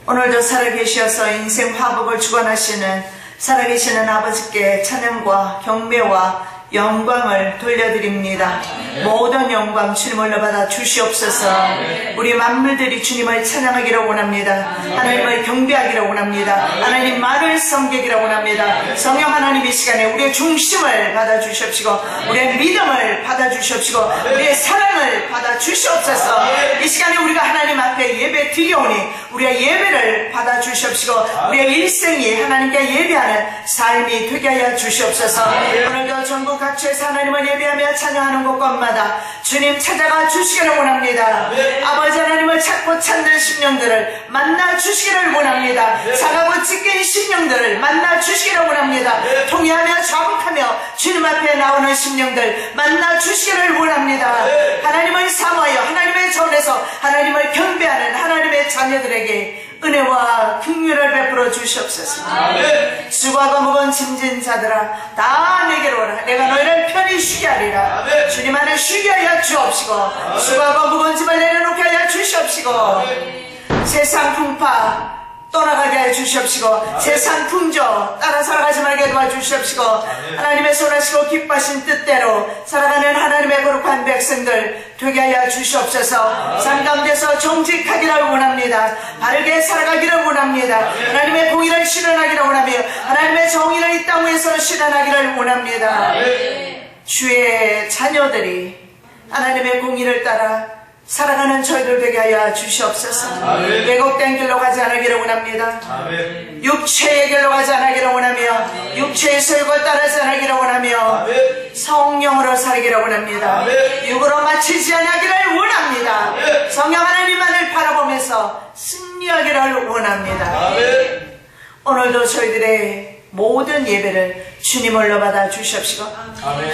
오늘도 살아계셔서 인생 화복을 주관하시는 살아계시는 아버지께 찬양과 경배와 영광을 돌려드립니다. 모든 영광 주님을로 받아 주시옵소서. 우리 만물들이 주님을 찬양하기를 원합니다. 하나님을 경배하기를 원합니다. 하나님만을 섬기기를 원합니다. 성령 하나님 이 시간에 우리의 중심을 받아 주시옵시고 우리의 믿음을 받아 주시옵시고 우리의 사랑을 받아 주시옵소서. 이 시간에 우리가 하나님 앞에 예배 드리오니 우리의 예배를 받아 주시옵시고 우리의 일생이 하나님께 예배하는 삶이 되게 하여 주시옵소서. 오늘도 전국 각처에서 하나님을 예배하며 찬양하는 곳곳마다 주님 찾아가 주시기를 원합니다. 아버지 하나님을 찾고 찾는 심령들을 만나 주시기를 원합니다. 사가고 찢긴 심령들을 만나 주시기를 원합니다. 통회하며 자복하며 주님 앞에 나오는 심령들 만나 주시기를 원합니다. 하나님을 사모하여 하나님의 전에서 하나님을 경배하는 하나님의 자녀들에게 은혜와 긍휼을 베풀어 주시옵소서. 수고하고 무거운 짐진 자들아 다 내게로 오라. 내가 너희를 편히 쉬게 하리라. 주님 안에 쉬게 하여 주옵시고 수고하고 무거운 짐을 내려놓게 하여 주시옵시고 세상 풍파 떠나가게 하여 주시옵시고 세상 풍조 따라 살아가지 말게 도와주시옵시고 하나님의 선하시고 기뻐하신 뜻대로 살아가는 하나님의 거룩한 백성들 되게 하여 주시옵소서. 삶 가운데서 정직하기를 원합니다. 바르게 살아가기를 원합니다. 하나님의 공의를 실현하기를 원하며 하나님의 정의를 이 땅 위에서 실현하기를 원합니다. 주의 자녀들이 하나님의 공의를 따라 살아가는 저희들 되게 하여 주시옵소서. 왜곡된 길로 가지 않기를 원합니다. 육체의 길로 가지 않기를 원하며 육체의 소욕을 따르지 않기를 원하며 성령으로 살기를 원합니다. 육으로 맞추지 않기를 원합니다. 성령 하나님만을 바라보면서 승리하기를 원합니다. 오늘도 저희들의 모든 예배를 주님을로 받아 주시옵시고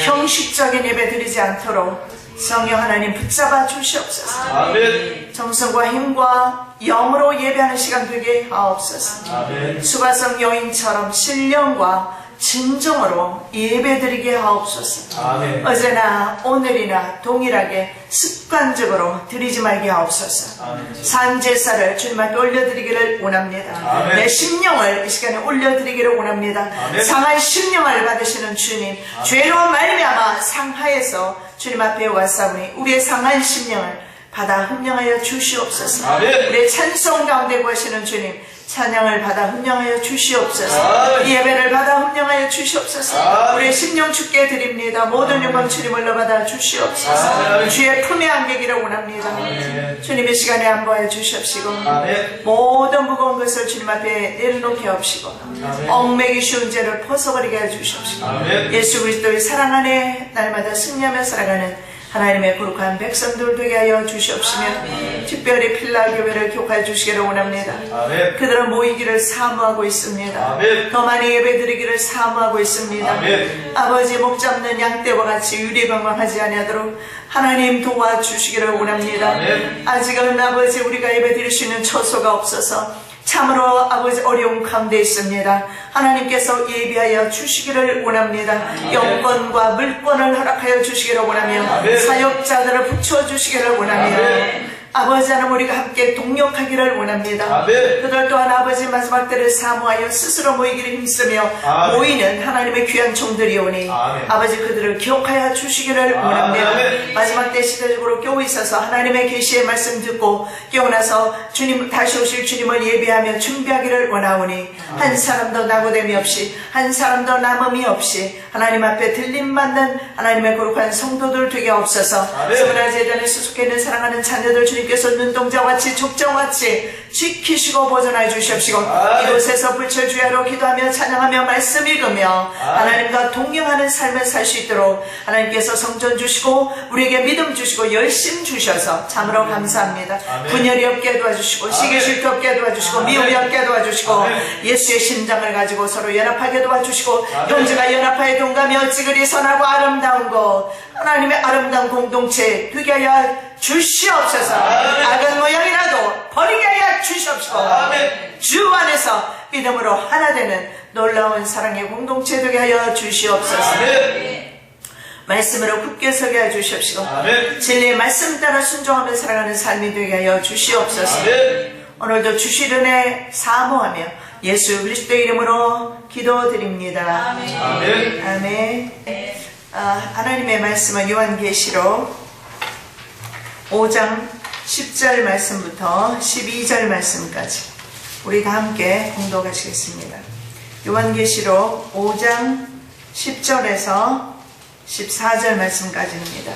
형식적인 예배 드리지 않도록 성령 하나님 붙잡아 주시옵소서. 아멘. 정성과 힘과 영으로 예배하는 시간 되게 하옵소서. 아멘. 수가성 여인처럼 신령과 진정으로 예배드리게 하옵소서. 아멘. 어제나 오늘이나 동일하게 습관적으로 드리지 말게 하옵소서. 아멘. 산제사를 주님 앞에 올려드리기를 원합니다. 아멘. 내 심령을 이 시간에 올려드리기를 원합니다. 아멘. 상한 심령을 받으시는 주님, 아멘. 죄로 말미암아 상하에서 주님 앞에 왔사오니 우리의 상한 심령을 받아 흠령하여 주시옵소서. 아멘. 우리의 찬송 가운데 거하시는 주님 찬양을 받아 흠령하여 주시옵소서. 예배를 받아 흠령하여 주시옵소서. 우리의 심령 주께 드립니다. 모든 영광 주님을로 받아 주시옵소서. 주의 품에 안기기를 원합니다. 주님의 시간에 안보하여 주시옵시고 모든 무거운 것을 주님 앞에 내려놓게 하옵시고 얽매기 쉬운 죄를 벗어버리게 해 주시옵시고 예수 그리스도의 사랑 안에 날마다 승리하며 살아가는 하나님의 거룩한 백성들 되게 하여 주시옵시며 특별히 필라 교회를 교육하여 주시기를 원합니다. 아멘. 그들은 모이기를 사모하고 있습니다. 아멘. 더 많이 예배드리기를 사모하고 있습니다. 아멘. 아버지 목 잡는 양떼와 같이 유리병망하지 아니하도록 하나님 도와주시기를 원합니다. 아멘. 아직은 아버지 우리가 예배드릴 수 있는 처소가 없어서 참으로 아버지 어려운 가운데 있습니다. 하나님께서 예비하여 주시기를 원합니다. 영권과 물권을 허락하여 주시기를 원하며 사역자들을 붙여주시기를 원하며 아버지 하나님 우리가 함께 동력하기를 원합니다. 그들 또한 아버지 마지막 때를 사모하여 스스로 모이기를 힘쓰며 모이는 하나님의 귀한 종들이오니 아버지 그들을 기억하여 주시기를 원합니다. 마지막 때 시대적으로 깨어 있어서 하나님의 계시의 말씀 듣고 깨어나서 주님 다시 오실 주님을 예배하며 준비하기를 원하오니 한 사람도 낙오됨이 없이 한 사람도 남음이 없이 하나님 앞에 들림받는 하나님의 거룩한 성도들 되게 없어서 서문화 재단에 수속해 있는 사랑하는 자녀들 주님께서 눈동자같이 족장같이 지키시고 보존하여 주시옵시고 이곳에서 불철주야로 기도하며 찬양하며 말씀 읽으며 하나님과 동행하는 삶을 살 수 있도록 하나님께서 성전 주시고 우리에게 믿음 주시고 열심 주셔서 참으로 감사합니다. 분열이 없게 도와주시고 시기질투 없게 도와주시고 미움이 없게 도와주시고 예수의 심장을 가지고 서로 연합하게 도와주시고 형제가 연합하여 동감하여 찌그리 선하고 아름다운 것 하나님의 아름다운 공동체 되게 하여 주시옵소서. 악한 모양이라도 버리게 하여 주시옵시고 주 안에서 믿음으로 하나 되는 놀라운 사랑의 공동체 되게 하여 주시옵소서. 말씀으로 굳게 서게 하여 주시옵시고 진리의 말씀 따라 순종하며 살아가는 삶이 되게 하여 주시옵소서. 오늘도 주실 은혜 사모하며 예수 그리스도의 이름으로 기도드립니다. 아멘. 아멘. 하나님의 말씀은 요한계시록 5장 10절 말씀부터 12절 말씀까지 우리 다 함께 공독하시겠습니다. 요한계시록 5장 10절에서 14절 말씀까지입니다.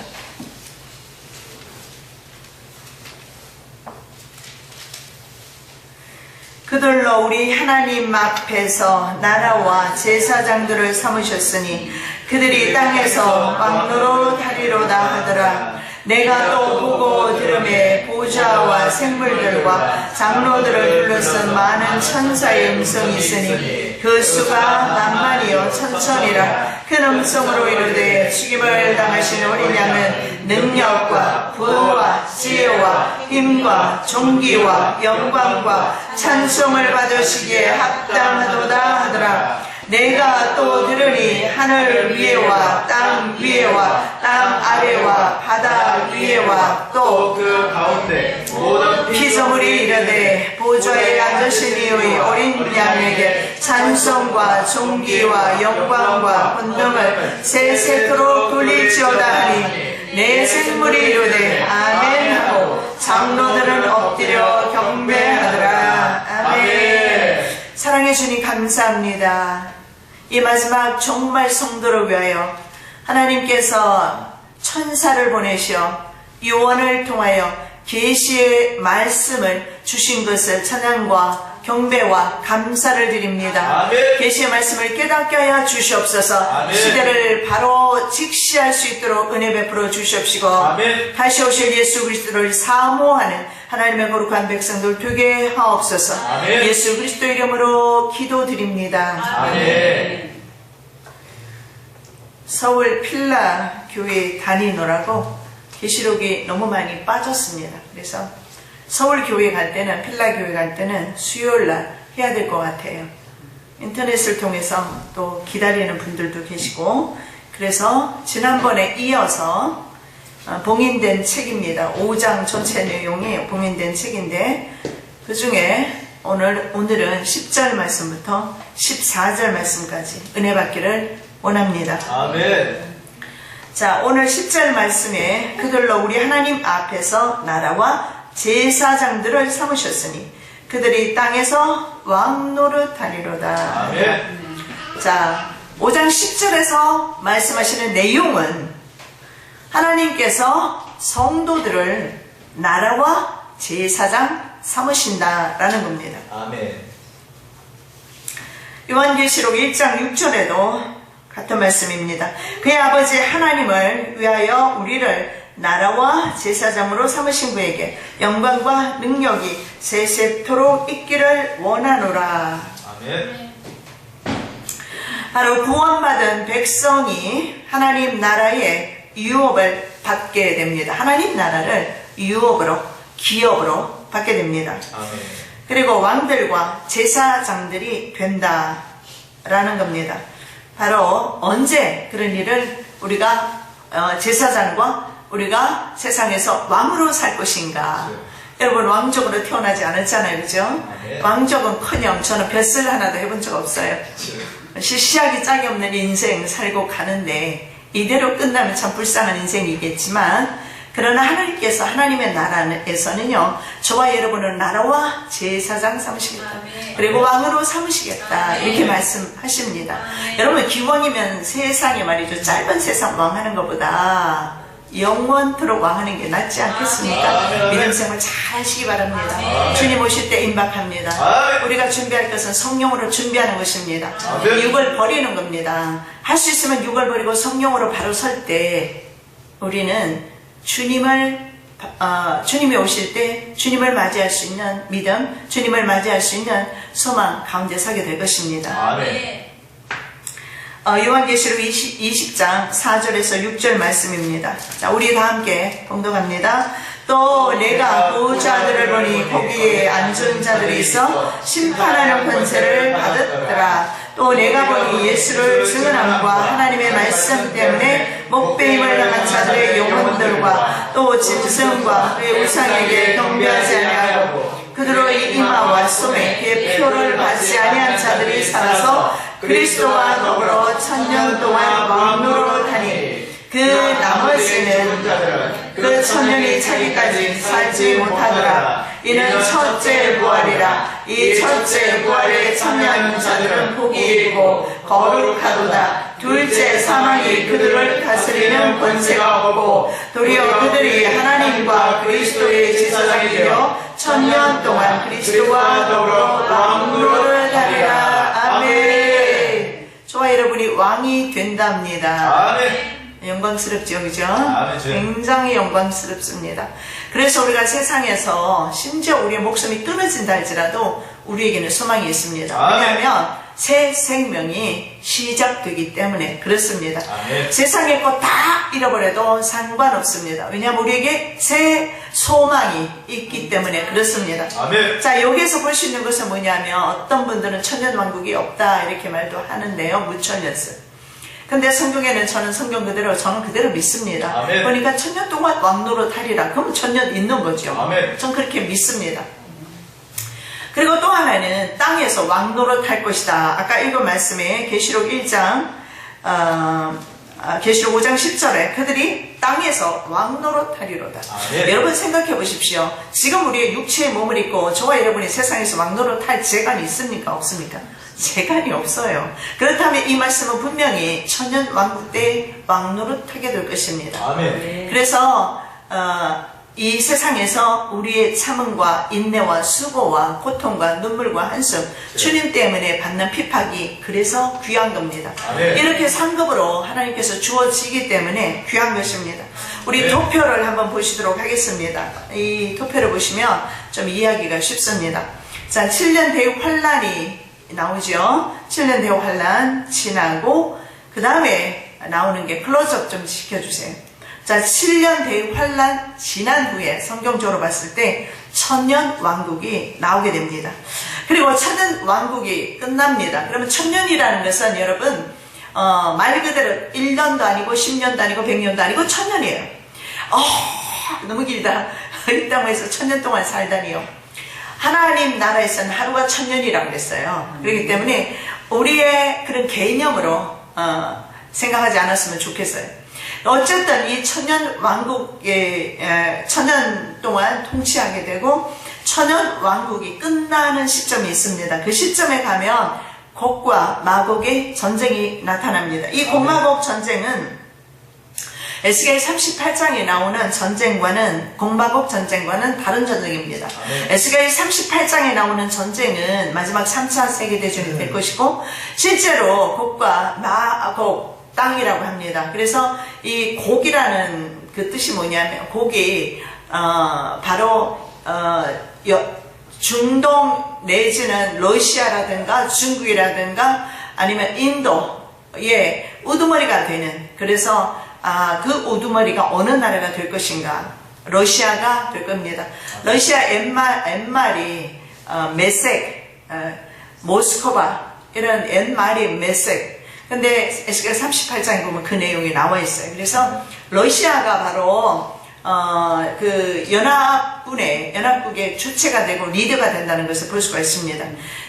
그들로 우리 하나님 앞에서 나라와 제사장들을 삼으셨으니 그들이 땅에서 왕노로 다리로다 하더라. 내가 또 보고 들음에 보좌와 생물들과 장로들을 둘러쓴 많은 천사의 음성이 있으니 그 수가 만만이요 천천이라. 큰 음성으로 이르되 죽임을 당하신 어린 양은 능력과 부와 지혜와 힘과 존귀와 영광과 찬송을 받으시기에 합당하도다 하더라. 내가 또 들으니 하늘 위에와 땅 위에와 땅 아래와 바다 위에와 또 그 가운데 모든 피조물이 이르되 보좌에 앉으신 이의 어린 양에게 찬송과 존귀와 영광과 권능을 세세토록 돌릴지어다 하니 내 생물이 이르되 아멘 하고 장로들은 엎드려 경배하더라. 아멘. 사랑해 주님 감사합니다. 이 마지막 정말 성도를 위하여 하나님께서 천사를 보내셔 요한을 통하여 계시의 말씀을 주신 것을 찬양과 경배와 감사를 드립니다. 아멘. 계시의 말씀을 깨닫게 하여 주시옵소서. 아멘. 시대를 바로 직시할 수 있도록 은혜 베풀어 주시옵시고 아멘. 다시 오실 예수 그리스도를 사모하는 하나님의 거룩한 백성들 되게 하옵소서. 아멘. 예수 그리스도 이름으로 기도드립니다. 아멘. 서울 필라 교회 다니느라고 계시록이 너무 많이 빠졌습니다. 그래서 서울 교회 갈 때는, 필라 교회 갈 때는 수요일날 해야 될 것 같아요. 인터넷을 통해서 또 기다리는 분들도 계시고, 그래서 지난번에 이어서 봉인된 책입니다. 5장 전체 내용이 봉인된 책인데 그 중에 오늘은 10절 말씀부터 14절 말씀까지 은혜 받기를 원합니다. 아멘. 자, 오늘 10절 말씀에 그들로 우리 하나님 앞에서 나라와 제사장들을 삼으셨으니 그들이 땅에서 왕노릇 하리로다. 아멘. 자, 5장 10절에서 말씀하시는 내용은 하나님께서 성도들을 나라와 제사장 삼으신다라는 겁니다. 아멘. 요한계시록 1장 6절에도 같은 말씀입니다. 그의 아버지 하나님을 위하여 우리를 나라와 제사장으로 삼으신 그에게 영광과 능력이 세세토록 있기를 원하노라. 아멘. 바로 구원받은 백성이 하나님 나라의 유업을 받게 됩니다. 하나님 나라를 유업으로, 기업으로 받게 됩니다. 아멘. 그리고 왕들과 제사장들이 된다라는 겁니다. 바로 언제 그런 일을 우리가 제사장과 우리가 세상에서 왕으로 살 것인가. 여러분 왕족으로 태어나지 않았잖아요. 그죠? 왕족은커녕 저는 뱃을 하나도 해본 적 없어요. 시시하기 짝이 없는 인생 살고 가는데 이대로 끝나면 참 불쌍한 인생이겠지만, 그러나 하나님께서 하나님의 나라에서는요, 저와 여러분을 나라와 제사장 삼으시겠다. 그리고 왕으로 삼으시겠다. 이렇게 말씀하십니다. 여러분 기왕이면 세상에 말이죠, 짧은 세상 왕하는 것보다 영원토록 왕하는 게 낫지 않겠습니까? 믿음 생활 잘 하시기 바랍니다. 주님 오실 때 임박합니다. 우리가 준비할 것은 성령으로 준비하는 것입니다. 육을 버리는 겁니다. 할 수 있으면 육을 버리고 성령으로 바로 설 때 우리는 주님이 오실 때 주님을 맞이할 수 있는 믿음, 주님을 맞이할 수 있는 소망 가운데 서게 될 것입니다. 아멘. 요한계시록 20장 4절에서 6절 말씀입니다. 자, 우리 다 함께 봉독합니다. 또 내가 보좌들을 보니 거기에 앉은 자들이 있어 심판하는 권세를 받았더라. 또 내가 보니 예수를 증언함과 하나님의 말씀 때문에 목배임을 당한 자들의 영혼들과 또 짐승과 그의 우상에게 경배하지 아니하고 그들의 이마와 손에 그의 표를 받지 아니한 자들이 살아서 그리스도와 더불어 1000년 동안 왕노로 다니 그 나머지는 그 1000년이 차기까지 살지 못하더라. 이는 첫째 부활이라. 이 첫째 부활의 참여하는 자들은 복이 있고 거룩하도다. 둘째 사망이 그들을 다스리는 권세가 없고 도리어 그들이 하나님과 그리스도의 제사장이 되어 1000년 동안 그리스도와 더불어 왕노를 하리라. 아멘. 저와 여러분이 왕이 된답니다. 아멘. 영광스럽죠, 그죠? 아멘. 굉장히 영광스럽습니다. 그래서 우리가 세상에서 심지어 우리의 목숨이 끊어진다 할지라도 우리에게는 소망이 있습니다. 아멘. 왜냐하면 새 생명이 시작되기 때문에 그렇습니다. 아멘. 세상의 것 다 잃어버려도 상관없습니다. 왜냐하면 우리에게 새 소망이 있기 때문에 그렇습니다. 아멘. 자, 여기에서 볼 수 있는 것은 뭐냐면 어떤 분들은 천년왕국이 없다 이렇게 말도 하는데요. 무천년설. 근데 성경에는 저는 그대로 믿습니다. 아멘. 그러니까 1000년 동안 왕노릇 하리라. 그럼 1000년 있는 거죠. 아멘. 전 그렇게 믿습니다. 그리고 또 하나는 땅에서 왕노릇 할 것이다. 아까 읽은 말씀에 계시록 1장 계시록 5장 10절에 그들이 땅에서 왕노릇 하리로다. 아멘. 여러분 생각해 보십시오. 지금 우리의 육체의 몸을 입고 저와 여러분이 세상에서 왕노릇 할 재간이 있습니까? 없습니까? 재간이 없어요. 그렇다면 이 말씀은 분명히 천년 왕국 때 왕노릇 하게 될 것입니다. 아멘. 그래서 이 세상에서 우리의 참음과 인내와 수고와 고통과 눈물과 한숨, 주님 때문에 받는 핍박이 그래서 귀한 겁니다. 아멘. 이렇게 상급으로 하나님께서 주어지기 때문에 귀한 것입니다. 우리 도표를 한번 보시도록 하겠습니다. 이 도표를 보시면 좀 이해하기가 쉽습니다. 자, 7년 대육 환란이 나오죠. 7년 대육 환란 지나고 그 다음에 나오는 게 클로즈업 좀 시켜주세요. 자, 7년 대육 환란 지난 후에 성경적으로 봤을 때 1000년 왕국이 나오게 됩니다. 그리고 1000년 왕국이 끝납니다. 그러면 1000년이라는 것은 여러분 말 그대로 1년도 아니고 10년도 아니고 100년도 아니고 1000년이에요. 너무 길다. 이 땅에서 1000년 동안 살다니요. 하나님 나라에서는 하루가 1000년이라고 그랬어요. 그렇기 때문에 우리의 그런 개념으로 생각하지 않았으면 좋겠어요. 어쨌든 이 1000년 왕국에 1000년 동안 통치하게 되고 1000년 왕국이 끝나는 시점이 있습니다. 그 시점에 가면 곡과 마곡의 전쟁이 나타납니다. 이 곡마곡 전쟁은 에스겔 38장에 나오는 전쟁과는 곡마곡 전쟁과는 다른 전쟁입니다. 에스겔 38장에 나오는 전쟁은 마지막 3차 세계대전이 될 것이고 실제로 곡과 마곡 땅이라고 합니다. 그래서 이 곡이라는 그 뜻이 뭐냐면 곡이 바로 중동 내지는 러시아라든가 중국이라든가 아니면 인도의 우두머리가 되는, 그래서 그 우두머리가 어느 나라가 될 것인가? 러시아가 될 겁니다. 러시아 옛말이 메섹, 모스크바 이런 옛말이 메섹. 근데 에스겔 38장에 보면 그 내용이 나와 있어요. 그래서 러시아가 바로 그 연합국의 주체가 되고 리더가 된다는 것을 볼 수가 있습니다.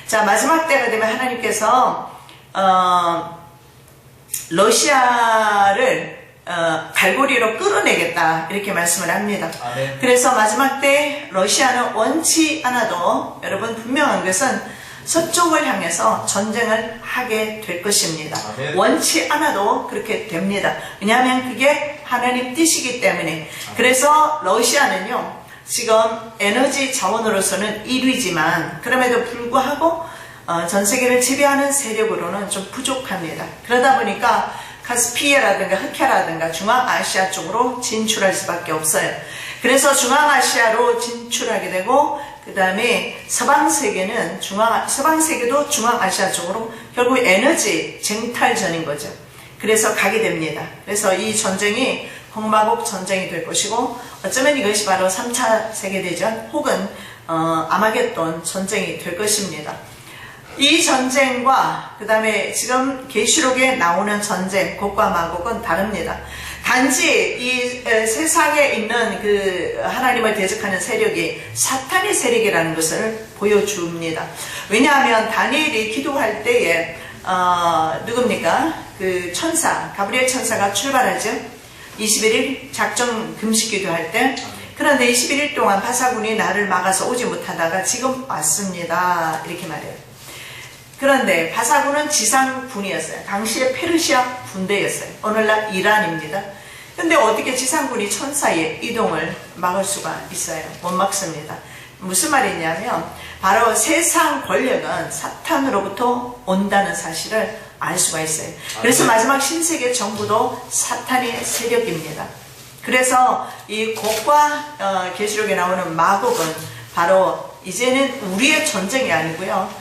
자, 마지막 때가 되면 하나님께서 러시아를 갈고리로 끌어내겠다 이렇게 말씀을 합니다. 아멘. 그래서 마지막 때 러시아는 원치 않아도 여러분 분명한 것은 서쪽을 향해서 전쟁을 하게 될 것입니다. 아멘. 원치 않아도 그렇게 됩니다. 왜냐하면 그게 하나님 뜻이기 때문에. 그래서 러시아는요 지금 에너지 자원으로서는 1위지만 그럼에도 불구하고 전 세계를 지배하는 세력으로는 좀 부족합니다. 그러다 보니까 카스피아라든가 흑야라든가 중앙아시아 쪽으로 진출할 수밖에 없어요. 그래서 중앙아시아로 진출하게 되고 그 다음에 서방세계도 중앙아시아 쪽으로 결국 에너지 쟁탈전인 거죠. 그래서 가게 됩니다. 그래서 이 전쟁이 홍마곡 전쟁이 될 것이고 어쩌면 이것이 바로 3차 세계대전 혹은 아마겟돈 전쟁이 될 것입니다. 이 전쟁과 그 다음에 지금 계시록에 나오는 전쟁, 곡과 마곡은 다릅니다. 단지 이 세상에 있는 그 하나님을 대적하는 세력이 사탄의 세력이라는 것을 보여줍니다. 왜냐하면 다니엘이 기도할 때에 누굽니까? 그 천사, 가브리엘 천사가 출발하죠. 21일 작정 금식 기도할 때. 그런데 21일 동안 바사군이 나를 막아서 오지 못하다가 지금 왔습니다. 이렇게 말해요. 그런데 바사군은 지상군이었어요. 당시에 페르시아 군대였어요. 오늘날 이란입니다. 근데 어떻게 지상군이 천사의 이동을 막을 수가 있어요? 못 막습니다. 무슨 말이냐면 바로 세상 권력은 사탄으로부터 온다는 사실을 알 수가 있어요. 그래서 마지막 신세계 정부도 사탄의 세력입니다. 그래서 이 곡과 계시록에 나오는 마곡은 바로 이제는 우리의 전쟁이 아니고요,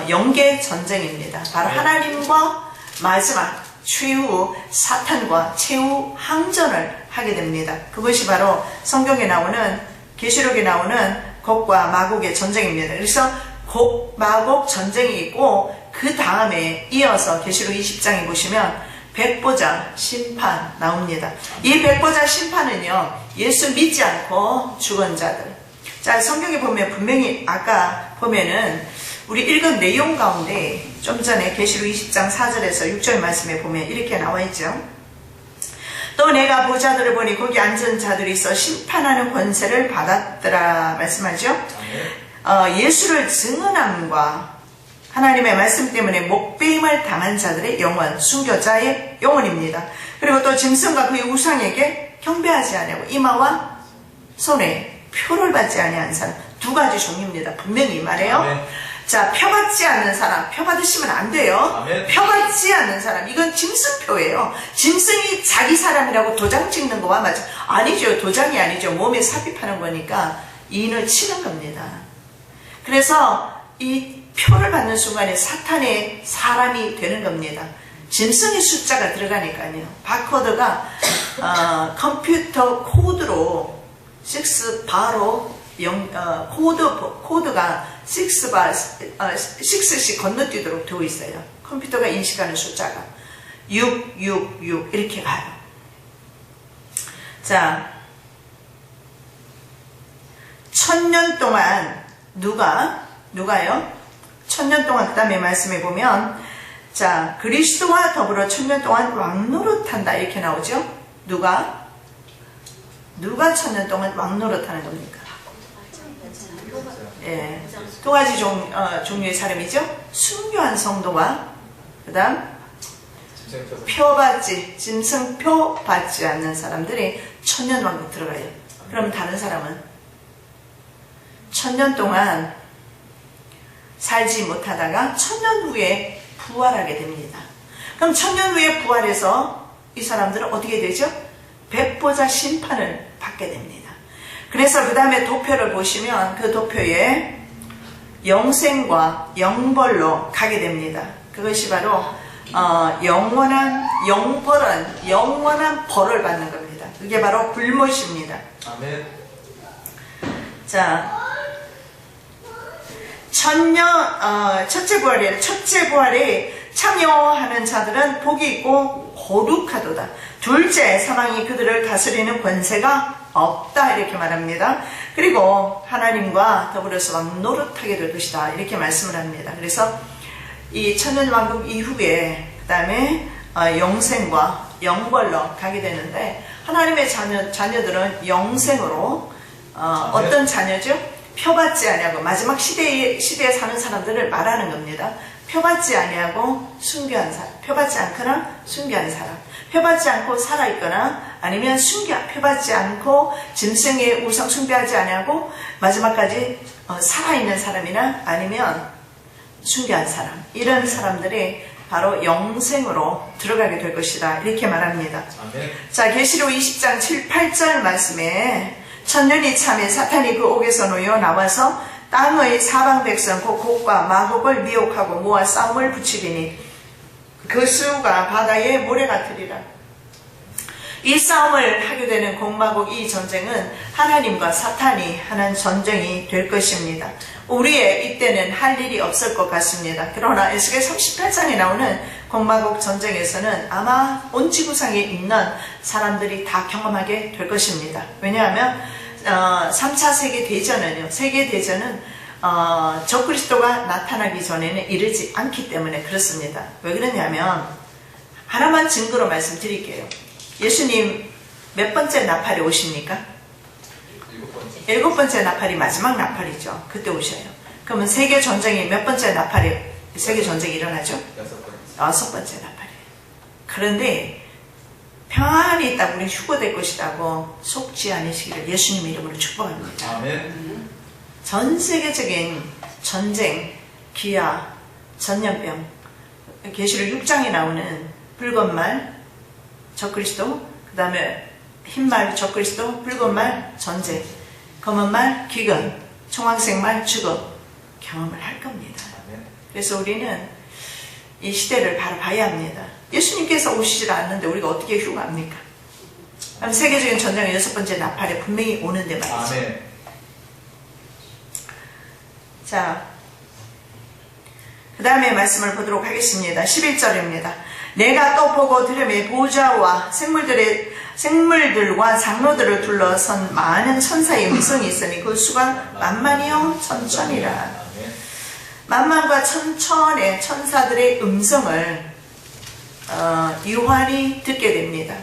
영계 전쟁입니다. 바로 하나님과 마지막 최후 사탄과 최후 항전을 하게 됩니다. 그것이 바로 성경에 나오는, 계시록에 나오는 곡과 마곡의 전쟁입니다. 그래서 곡, 마곡 전쟁이 있고 그 다음에 이어서 계시록 20장에 보시면 백보자 심판 나옵니다. 이 백보자 심판은요, 예수 믿지 않고 죽은 자들. 자, 성경에 보면 분명히 아까 보면은 우리 읽은 내용 가운데 좀 전에 계시록 20장 4절에서 6절 말씀에 보면 이렇게 나와 있죠. 또 내가 보자들을 보니 거기 앉은 자들이 있어 심판하는 권세를 받았더라 말씀하죠. 예수를 증언함과 하나님의 말씀 때문에 목배임을 당한 자들의 영혼, 순교자의 영혼입니다. 그리고 또 짐승과 그의 우상에게 경배하지 아니하고 이마와 손에 표를 받지 아니한 사람, 두 가지 종입니다. 분명히 말해요. 아멘. 자, 표 받지 않는 사람, 표 받으시면 안 돼요. 아멘. 표 받지 않는 사람, 이건 짐승표예요. 짐승이 자기 사람이라고 도장 찍는 거와 맞아. 아니죠. 도장이 아니죠. 몸에 삽입하는 거니까 인을 치는 겁니다. 그래서 이 표를 받는 순간에 사탄의 사람이 되는 겁니다. 짐승의 숫자가 들어가니까요. 바코드가 컴퓨터 코드로 6바로 코드가 6씩 건너뛰도록 되어 있어요. 컴퓨터가 인식하는 숫자가 666 이렇게 가요. 자, 1000년 동안 누가요? 1000년 동안 그 다음에 말씀해 보면, 자, 그리스도와 더불어 1000년 동안 왕노릇한다 이렇게 나오죠. 누가 1000년 동안 왕노릇하는 겁니까? 예, 두 가지 종류의 사람이죠. 순교한 성도와 그 다음 짐승표 받지 않는 사람들이 1000년 왕국 들어가요. 그럼 다른 사람은 1000년 동안 살지 못하다가 1000년 후에 부활하게 됩니다. 그럼 1000년 후에 부활해서 이 사람들은 어떻게 되죠? 백보자 심판을 받게 됩니다. 그래서 그 다음에 도표를 보시면 그 도표에 영생과 영벌로 가게 됩니다. 그것이 바로 영원한 벌을 받는 겁니다. 그게 바로 불못입니다. 아멘. 자, 첫째 부활에 참여하는 자들은 복이 있고 거룩하도다. 둘째, 사망이 그들을 다스리는 권세가 없다 이렇게 말합니다. 그리고 하나님과 더불어서 왕노릇하게 될 것이다 이렇게 말씀을 합니다. 그래서 이 천년왕국 이후에 그 다음에 영생과 영벌로 가게 되는데, 하나님의 자녀들은 영생으로 어떤 자녀죠? 표받지 아니하고, 마지막 시대에 사는 사람들을 말하는 겁니다. 표받지 아니하고 순교한 사람, 표받지 않거나 순교한 사람, 표받지 않고 살아있거나 아니면 표받지 않고 짐승의 우상 숭배하지 아니하고 마지막까지 살아있는 사람이나 아니면 순교한 사람, 이런 사람들이 바로 영생으로 들어가게 될 것이다 이렇게 말합니다. 아멘. 자, 계시록 20장 7, 8절 말씀에 천년이 참에 사탄이 그 옥에서 놓여 나와서 땅의 사방 백성 곧 곡과 마곡을 미혹하고 모아 싸움을 붙이리니 그 수가 바다의 모래 같으리라. 이 싸움을 하게 되는 곡마곡 이 전쟁은 하나님과 사탄이 하는 전쟁이 될 것입니다. 우리의 이때는 할 일이 없을 것 같습니다. 그러나 에스겔 38장에 나오는 공마국 전쟁에서는 아마 온 지구상에 있는 사람들이 다 경험하게 될 것입니다. 왜냐하면 3차 세계대전은요, 세계대전은 적그리스도가 나타나기 전에는 이르지 않기 때문에 그렇습니다. 왜 그러냐면 하나만 증거로 말씀드릴게요. 예수님 몇 번째 나팔이 오십니까? 7번째 나팔이 마지막 나팔이죠. 그때 오셔요. 그러면 세계 전쟁이 몇 번째 나팔이 세계 전쟁이 일어나죠? 6번째 나팔이에요. 그런데 평안이 있다고 우리 휴거될 것이라고 속지 않으시기를 예수님 이름으로 축복합니다. 아멘. 전 세계적인 전쟁, 기아, 전염병, 계시록 6장에 나오는 붉은 말, 적그리스도, 그 다음에 흰말 적그리스도, 붉은 말 전쟁, 검은 말 기근, 청황색 말 죽음 경험을 할 겁니다. 그래서 우리는 이 시대를 바라봐야 합니다. 예수님께서 오시질 않는데 우리가 어떻게 휴가합니까? 세계적인 전쟁의 6번째 나팔에 분명히 오는데 말이죠. 아멘. 자, 그 다음에 말씀을 보도록 하겠습니다. 11절입니다. 내가 또 보고 들음에 보좌와 생물들과 장로들을 둘러선 많은 천사의 음성이 있으니 그 수가 만만이요 천천이라. 만만과 천천의 천사들의 음성을 요한이 듣게 됩니다.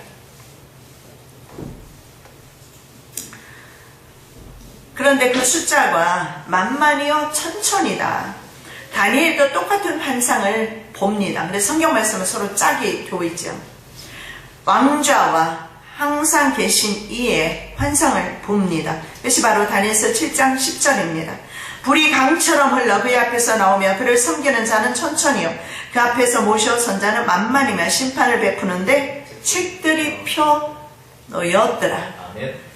그런데 그 숫자가 만만이요 천천이다. 다니엘도 똑같은 환상을 봅니다. 그래서 성경 말씀은 서로 짝이 되어 있죠. 왕좌와 항상 계신 이의 환상을 봅니다. 이것이 바로 다니엘서 7장 10절입니다. 불이 강처럼 흘러 그의 앞에서 나오며 그를 섬기는 자는 천천히요 그 앞에서 모셔 선 자는 만만이며 심판을 베푸는데 책들이 펴 놓였더라.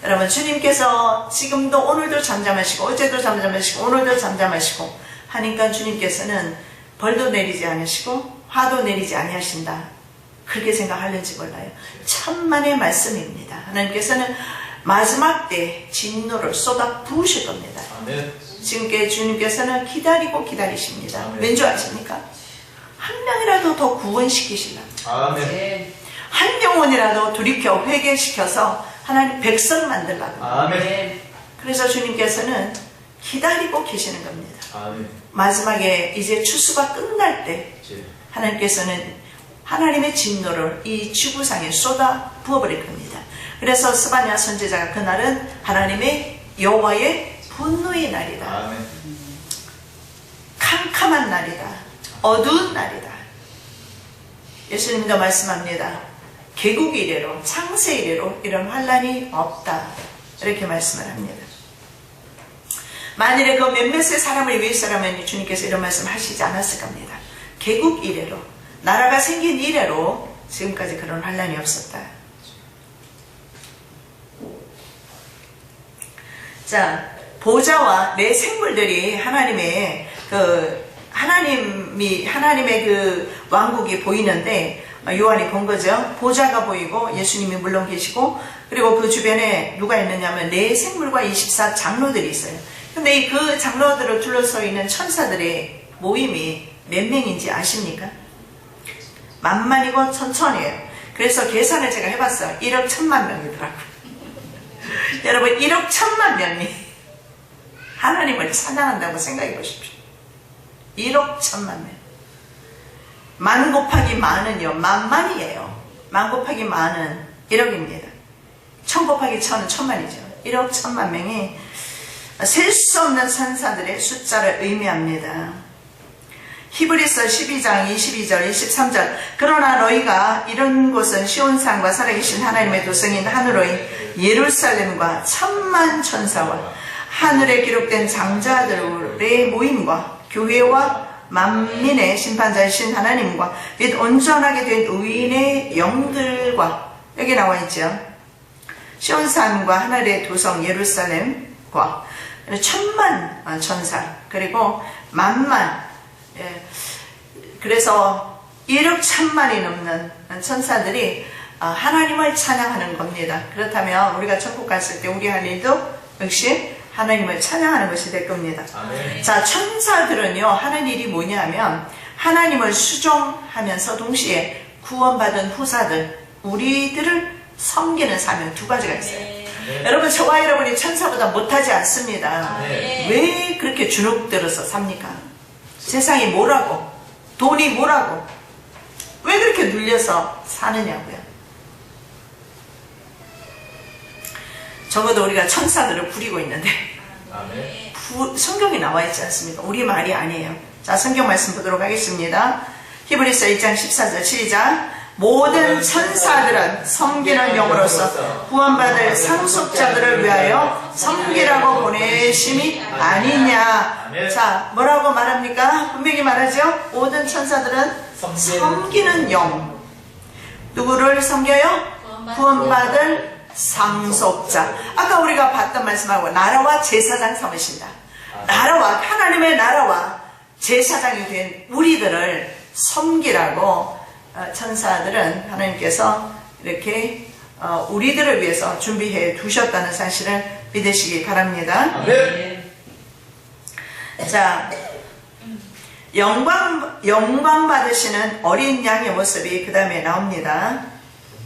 여러분, 주님께서 지금도 오늘도 잠잠하시고 어제도 잠잠하시고 오늘도 잠잠하시고 하니까 주님께서는 벌도 내리지 않으시고 화도 내리지 아니하신다. 그렇게 생각하는지 몰라요. 천만의 말씀입니다. 하나님께서는 마지막 때 진노를 쏟아 부으실 겁니다. 지금 주님께서는 기다리고 기다리십니다. 왠 줄 아십니까? 한 명이라도 더 구원시키시려고. 한 영혼이라도 돌이켜 회개시켜서 하나님 백성 만들라고. 그래서 주님께서는 기다리고 계시는 겁니다. 마지막에 이제 추수가 끝날 때 하나님께서는 하나님의 진노를 이 지구상에 쏟아 부어버릴 겁니다. 그래서 스바냐 선지자가 그날은 하나님의 여호와의 분노의 날이다. 캄캄한 날이다. 어두운 날이다. 예수님도 말씀합니다. 개국 이래로 창세 이래로 이런 환란이 없다. 이렇게 말씀을 합니다. 만일에 그 몇몇의 사람을 위해서라면 주님께서 이런 말씀 하시지 않았을 겁니다. 개국 이래로 나라가 생긴 이래로 지금까지 그런 환란이 없었다. 자, 보좌와 내 생물들이 하나님의 그 왕국이 보이는데 요한이 본 거죠. 보좌가 보이고 예수님이 물론 계시고 그리고 그 주변에 누가 있느냐면 내 생물과 24 장로들이 있어요. 근데 그 장로들을 둘러서 있는 천사들의 모임이 몇 명인지 아십니까? 만만이고 천천이에요. 그래서 계산을 제가 해봤어요. 1억 1000만 명이더라고요. 여러분 1억 1000만 명이 하나님을 찬양한다고 생각해 보십시오. 1억 1000만 명. 만 곱하기 만은요 만만이에요. 만 곱하기 만은 1억입니다. 1000 곱하기 1000은 1000만이죠. 1억 1000만 명이 셀 수 없는 천사들의 숫자를 의미합니다. 히브리서 12장 22절 23절 그러나 너희가 이런 곳은 시온산과 살아계신 하나님의 도성인 하늘의 예루살렘과 천만 천사와 하늘에 기록된 장자들의 모임과 교회와 만민의 심판자이신 하나님과 및 온전하게 된 의인의 영들과 여기 나와 있죠. 시온산과 하늘의 도성 예루살렘과 천만 천사 그리고 만만 그래서 1억 1000만이 넘는 천사들이 하나님을 찬양하는 겁니다. 그렇다면 우리가 천국 갔을 때 우리 할 일도 역시 하나님을 찬양하는 것이 될 겁니다. 아멘. 자, 천사들은요, 하는 일이 뭐냐면 하나님을 수종하면서 동시에 구원받은 후사들, 우리들을 섬기는 사명 두 가지가 있어요. 네. 여러분, 저와 여러분이 천사보다 못하지 않습니다. 네. 왜 그렇게 주눅들어서 삽니까? 세상이 뭐라고, 돈이 뭐라고, 왜 그렇게 눌려서 사느냐고요. 적어도 우리가 천사들을 부리고 있는데 아멘. 성경이 나와 있지 않습니까? 우리 말이 아니에요. 자, 성경 말씀 보도록 하겠습니다. 히브리서 1장 14절 시작. 모든 천사들은 섬기는 영으로서 구원받을 상속자들을 위하여 섬기라고 보내심이 아니냐. 자, 뭐라고 말합니까? 분명히 말하죠. 모든 천사들은 섬기는 영. 누구를 섬겨요? 구원받을 상속자. 아까 우리가 봤던 말씀하고 나라와 제사장 삼으신다. 나라와, 하나님의 나라와 제사장이 된 우리들을 섬기라고 천사들은 하나님께서 이렇게 우리들을 위해서 준비해 두셨다는 사실을 믿으시기 바랍니다. 아멘. 자, 영광 받으시는 어린 양의 모습이 그 다음에 나옵니다.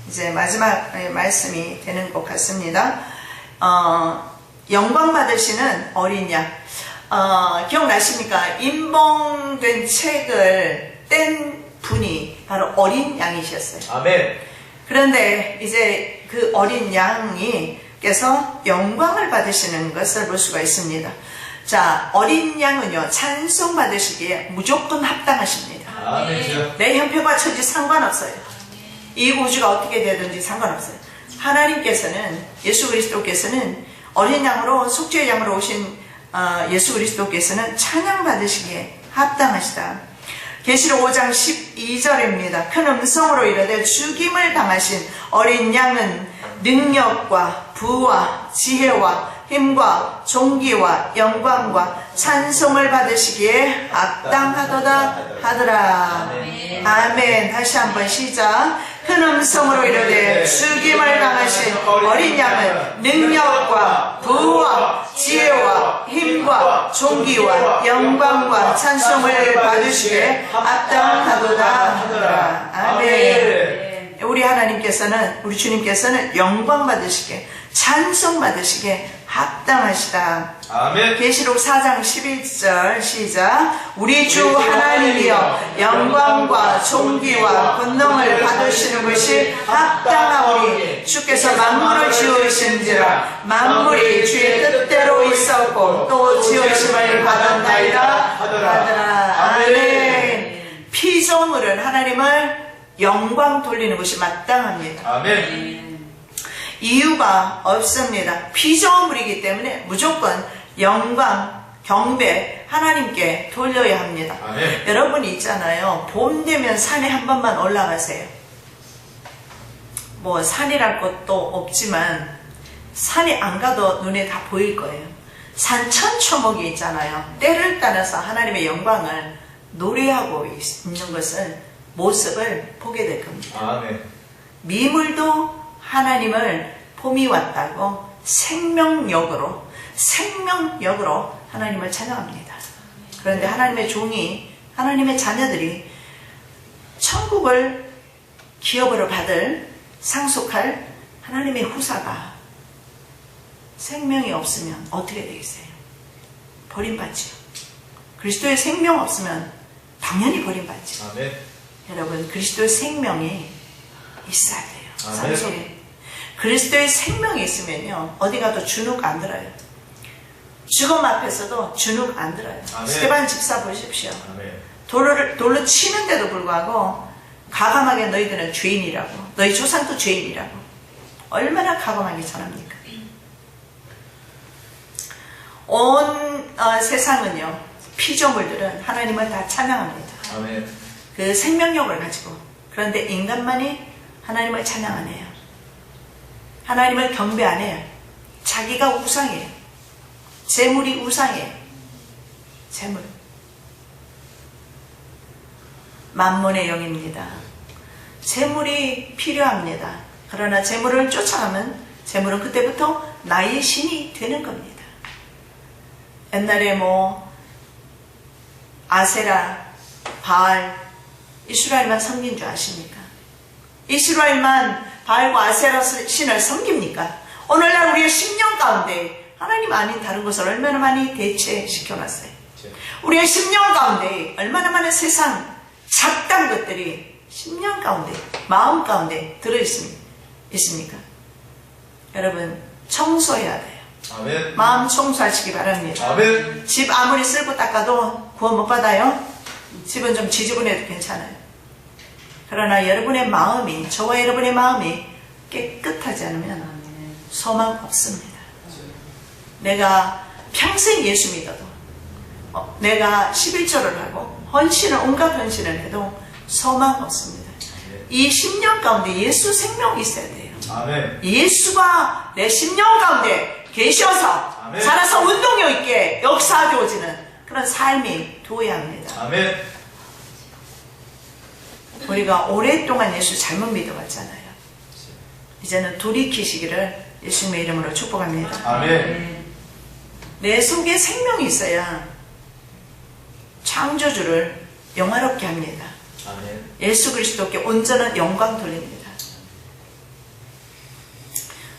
이제 마지막 말씀이 되는 것 같습니다. 영광 받으시는 어린 양. 기억나십니까? 임봉된 책을 뗀 분이 바로 어린 양이셨어요. 아멘. 그런데 이제 그 어린 양이께서 영광을 받으시는 것을 볼 수가 있습니다. 자, 어린 양은요, 찬송 받으시기에 무조건 합당하십니다. 아멘. 내 형편과 처지 상관없어요. 이 우주가 어떻게 되든지 상관없어요. 하나님께서는, 예수 그리스도께서는 어린 양으로, 속죄의 양으로 오신 예수 그리스도께서는 찬양 받으시기에 합당하시다. 계시록 5장 12절입니다. 큰 음성으로 이르되 죽임을 당하신 어린 양은 능력과 부와 지혜와 힘과 존귀와 영광과 찬송을 받으시기에 합당하도다 하더라. 아멘. 다시 한번 시작. 큰 음성으로 이르되 죽임을 당하신 어린 양은 능력과 부와 지혜와 힘과 존귀와 영광과 찬송을 받으시기에 합당하도다 하더라. 아멘. 우리 하나님께서는, 우리 주님께서는 영광 받으시게, 찬송 받으시게 합당하시다. 아멘. 계시록 4장 11절 시작. 우리 주 하나님이여 영광과 존귀와 권능을 받으시는 것이 합당하오니 주께서 만물을 지으신지라 만물이 주의 뜻대로 있었고 또 지으심을 받았나이다 하더라. 아멘. 피조물은 하나님을 영광 돌리는 것이 마땅합니다. 아멘. 이유가 없습니다. 피조물이기 때문에 무조건 영광, 경배 하나님께 돌려야 합니다. 아멘. 여러분이 있잖아요. 봄 되면 산에 한 번만 올라가세요. 뭐 산이랄 것도 없지만 산에 안 가도 눈에 다 보일 거예요. 산천초목이 있잖아요. 때를 따라서 하나님의 영광을 노래하고 있는 것을, 모습을 보게 될 겁니다. 아멘. 미물도 하나님을 봄이 왔다고 생명력으로 하나님을 찬양합니다. 그런데 하나님의 종이, 하나님의 자녀들이 천국을 기업으로 받을, 상속할 하나님의 후사가 생명이 없으면 어떻게 되겠어요? 버림받지요. 그리스도의 생명 없으면 당연히 버림받지요. 아멘. 여러분, 그리스도의 생명이 있어야 돼요. 아멘. 삶 속에. 그리스도의 생명이 있으면요, 어디 가도 주눅 안 들어요. 죽음 앞에서도 주눅 안 들어요. 아멘. 스테반 집사 보십시오. 아멘. 돌로 치는데도 불구하고 가감하게 너희들은 죄인이라고, 너희 조상도 죄인이라고 얼마나 가감하게 전합니까? 온 세상은요, 피조물들은 하나님을 다 찬양합니다. 아멘. 그 생명력을 가지고. 그런데 인간만이 하나님을 찬양 안 해요. 하나님을 경배 안 해요. 자기가 우상이에요. 재물이 우상이에요. 재물. 만몬의 영입니다. 재물이 필요합니다. 그러나 재물을 쫓아가면 재물은 그때부터 나의 신이 되는 겁니다. 옛날에 뭐 아세라, 바알, 이스라엘만 섬긴 줄 아십니까? 이스라엘만 바알과 아세라 신을 섬깁니까? 오늘날 우리의 10년 가운데 하나님 아닌 다른 것을 얼마나 많이 대체시켜놨어요. 우리의 10년 가운데 얼마나 많은 세상 잡다한 것들이 10년 가운데, 마음 가운데 들어있습니까? 여러분, 청소해야 돼요. 아멘. 마음 청소하시기 바랍니다. 아멘. 집 아무리 쓸고 닦아도 구원 못 받아요. 집은 좀 지저분해도 괜찮아요. 그러나 여러분의 마음이, 저와 여러분의 마음이 깨끗하지 않으면 소망 없습니다. 내가 평생 예수 믿어도, 내가 11조를 하고 온갖 헌신을 해도 소망 없습니다. 이 10년 가운데 예수 생명이 있어야 돼요. 아멘. 예수가 내 10년 가운데 계셔서 아멘. 살아서 운동력 있게 역사되어지는 그런 삶이 되어야 합니다. 아멘. 우리가 오랫동안 예수 잘못 믿어왔잖아요. 이제는 돌이키시기를 예수님의 이름으로 축복합니다. 아멘. 내 속에 생명이 있어야 창조주를 영화롭게 합니다. 아멘. 예수 그리스도께 온전한 영광 돌립니다.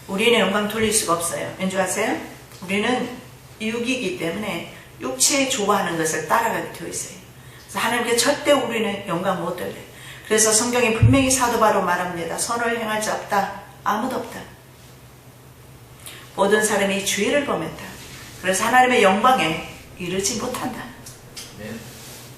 우리는 영광 돌릴 수가 없어요. 왠지 아세요? 우리는 육이기 때문에 육체에 좋아하는 것을 따라가게 되어 있어요. 그래서 하나님께 절대 우리는 영광 못 돌려요. 그래서 성경이 분명히 사도 바로 말합니다. 선을 행할 자 없다. 아무도 없다. 모든 사람이 죄를 범했다. 그래서 하나님의 영광에 이르지 못한다. 아멘.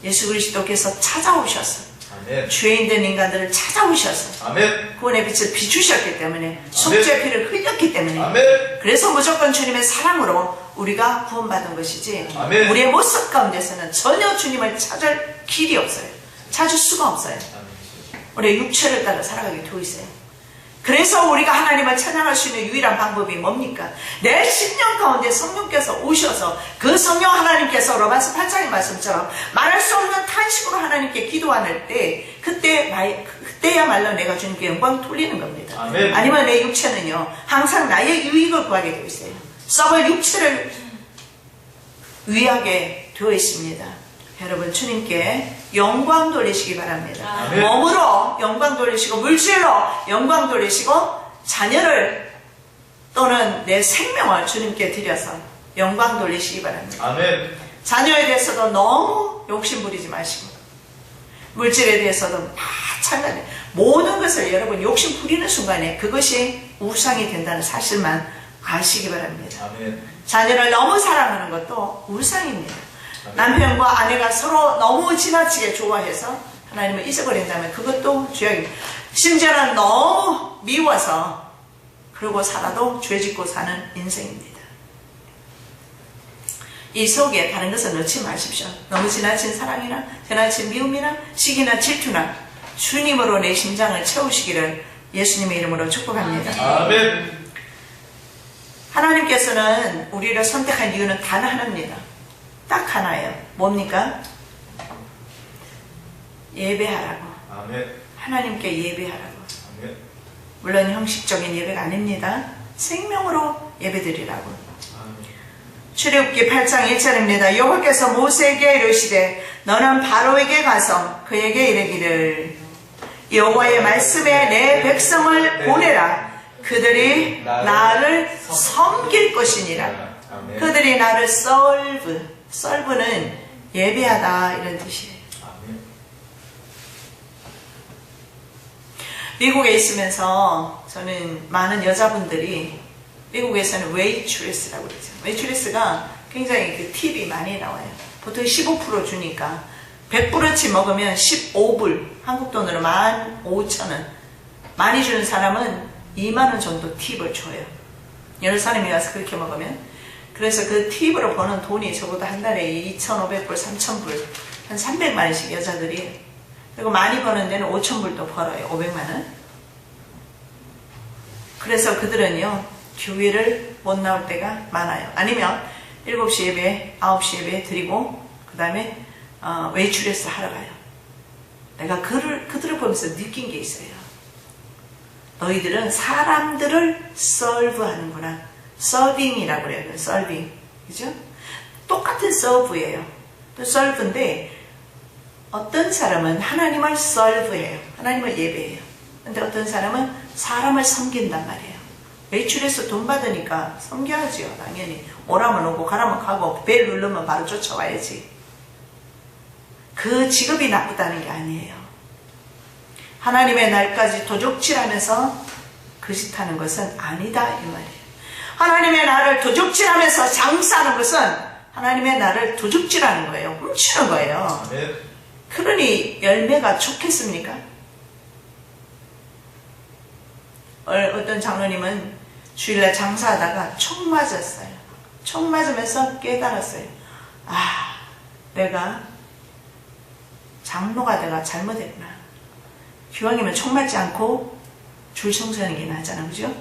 예수 그리스도께서 찾아오셔서 아멘. 죄인된 인간들을 찾아오셔서 아멘. 구원의 빛을 비추셨기 때문에 속죄의 피를 흘렸기 때문에 아멘. 그래서 무조건 주님의 사랑으로 우리가 구원받은 것이지 아멘. 우리의 모습 가운데서는 전혀 주님을 찾을 길이 없어요. 찾을 수가 없어요. 우리의 육체를 따라 살아가게 되어 있어요. 그래서 우리가 하나님을 찬양할 수 있는 유일한 방법이 뭡니까? 내 10년 가운데 성령께서 오셔서 그 성령 하나님께서 로마서 8장의 말씀처럼 말할 수 없는 탄식으로 하나님께 기도하는 때 그때야말로 내가 주님께 영광 돌리는 겁니다. 아멘. 아니면 내 육체는요 항상 나의 유익을 구하게 되어 있어요. 썩을 육체를 위하게 되어 있습니다. 여러분 주님께 영광 돌리시기 바랍니다. 아멘. 몸으로 영광 돌리시고 물질로 영광 돌리시고 자녀를 또는 내 생명을 주님께 드려서 영광 돌리시기 바랍니다. 아멘. 자녀에 대해서도 너무 욕심 부리지 마시고 물질에 대해서도 마찬가지 모든 것을 여러분 욕심 부리는 순간에 그것이 우상이 된다는 사실만 아시기 바랍니다. 아멘. 자녀를 너무 사랑하는 것도 우상입니다. 남편과 아내가 서로 너무 지나치게 좋아해서 하나님을 잊어버린다면 그것도 죄악입니다. 심지어는 너무 미워서 그러고 살아도 죄짓고 사는 인생입니다. 이 속에 다른 것을 넣지 마십시오. 너무 지나친 사랑이나 지나친 미움이나 시기나 질투나 주님으로 내 심장을 채우시기를 예수님의 이름으로 축복합니다. 아멘. 하나님께서는 우리를 선택한 이유는 단 하나입니다. 딱 하나예요. 뭡니까? 예배하라고. 아멘. 하나님께 예배하라고. 아멘. 물론 형식적인 예배가 아닙니다. 생명으로 예배드리라고. 아멘. 출애굽기 8장 1절입니다. 여호와께서 모세에게 이르시되 너는 바로에게 가서 그에게 이르기를 여호와의 말씀에 내 백성을 보내라. 그들이 나를 섬길 것이니라. 아멘. 그들이 나를 썰브는 예배하다 이런 뜻이에요. 아멘. 미국에 있으면서 저는 많은 여자분들이 미국에서는 웨이트레스라고 그러죠. 웨이트레스가 굉장히 그 팁이 많이 나와요. 보통 15% 주니까 100브런치 먹으면 15불 한국 돈으로 15,000원 많이 주는 사람은 2만원 정도 팁을 줘요. 여러 사람이 와서 그렇게 먹으면 그래서 그 팁으로 버는 돈이 적어도 한 달에 2,500불, 3,000불 한 300만원씩 여자들이 그리고 많이 버는 데는 5,000불도 벌어요. 500만원. 그래서 그들은요 교회를 못 나올 때가 많아요. 아니면 7시 예배, 9시 예배 드리고 그 다음에 외출해서 하러 가요. 내가 그들을 보면서 느낀 게 있어요. 너희들은 사람들을 서브하는구나. 서빙이라고 그래요. 서빙. 그죠? 똑같은 서브예요. 또 서브인데 어떤 사람은 하나님을 서브해요. 하나님을 예배해요. 근데 어떤 사람은 사람을 섬긴단 말이에요. 외출해서 돈 받으니까 섬겨야지요. 당연히 오라면 오고 가라면 가고 벨 누르면 바로 쫓아와야지. 그 직업이 나쁘다는 게 아니에요. 하나님의 날까지 도적질하면서 거짓하는 것은 아니다 이 말이에요. 하나님의 날을 도적질하면서 장사하는 것은 하나님의 날을 도적질하는 거예요. 훔치는 거예요. 아멘. 그러니 열매가 좋겠습니까? 어떤 장로님은 주일날 장사하다가 총 맞았어요. 총 맞으면서 깨달았어요. 아, 내가 장로가 내가 잘못했구나. 기왕이면 총 맞지 않고 줄 청소하는 게 낫잖아, 그죠?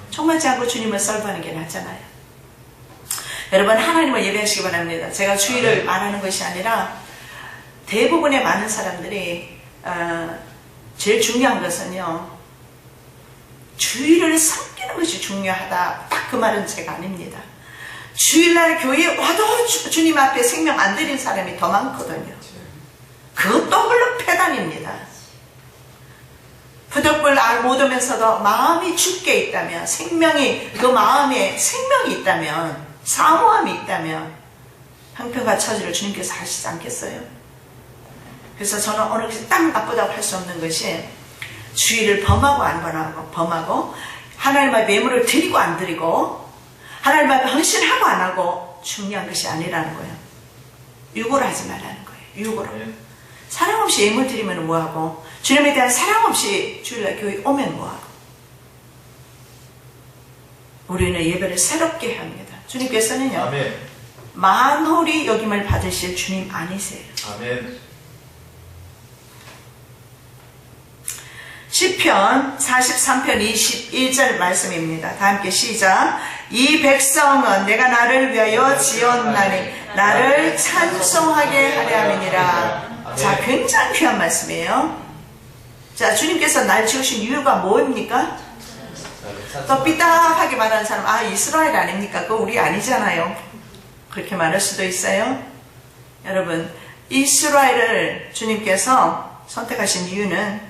총 맞지 않고 주님을 설부하는 게 낫잖아요. 여러분, 하나님을 예배하시기 바랍니다. 제가 주일을 말하는 것이 아니라 대부분의 많은 사람들이 제일 중요한 것은요, 주일을 섬기는 것이 중요하다. 딱 그 말은 제가 아닙니다. 주일날 교회에 와도 주님 앞에 생명 안 드린 사람이 더 많거든요. 그것도 물론 폐단입니다. 부득불 알 못 오면서도 마음이 죽게 있다면, 생명이, 그 마음에 생명이 있다면, 사모함이 있다면 형편과 처지를 주님께서 하시지 않겠어요? 그래서 저는 오늘 딱 나쁘다고 할 수 없는 것이 주의를 범하고 안 범하고 하나님 앞에 예물을 드리고 안 드리고 하나님 앞에 헌신하고 안 하고 중요한 것이 아니라는 거예요. 유고를 하지 말라는 거예요. 유고로. 사랑 없이 예물 드리면 뭐하고 주님에 대한 사랑 없이 주일날 교회 오면 뭐하고. 우리는 예배를 새롭게 해야 합니다. 주님께서는요, 아멘. 만홀히 여김을 받으실 주님 아니세요. 아멘. 시편 43편 21절 말씀입니다. 다 함께 시작. 이 백성은 내가 나를 위하여 지었나니 나를 찬송하게 하려 함이니라. 자, 굉장히 귀한 말씀이에요. 자, 주님께서 날 지으신 이유가 뭐입니까? 또 삐딱하게 말하는 사람, 아, 이스라엘 아닙니까? 그거 우리 아니잖아요. 그렇게 말할 수도 있어요. 여러분, 이스라엘을 주님께서 선택하신 이유는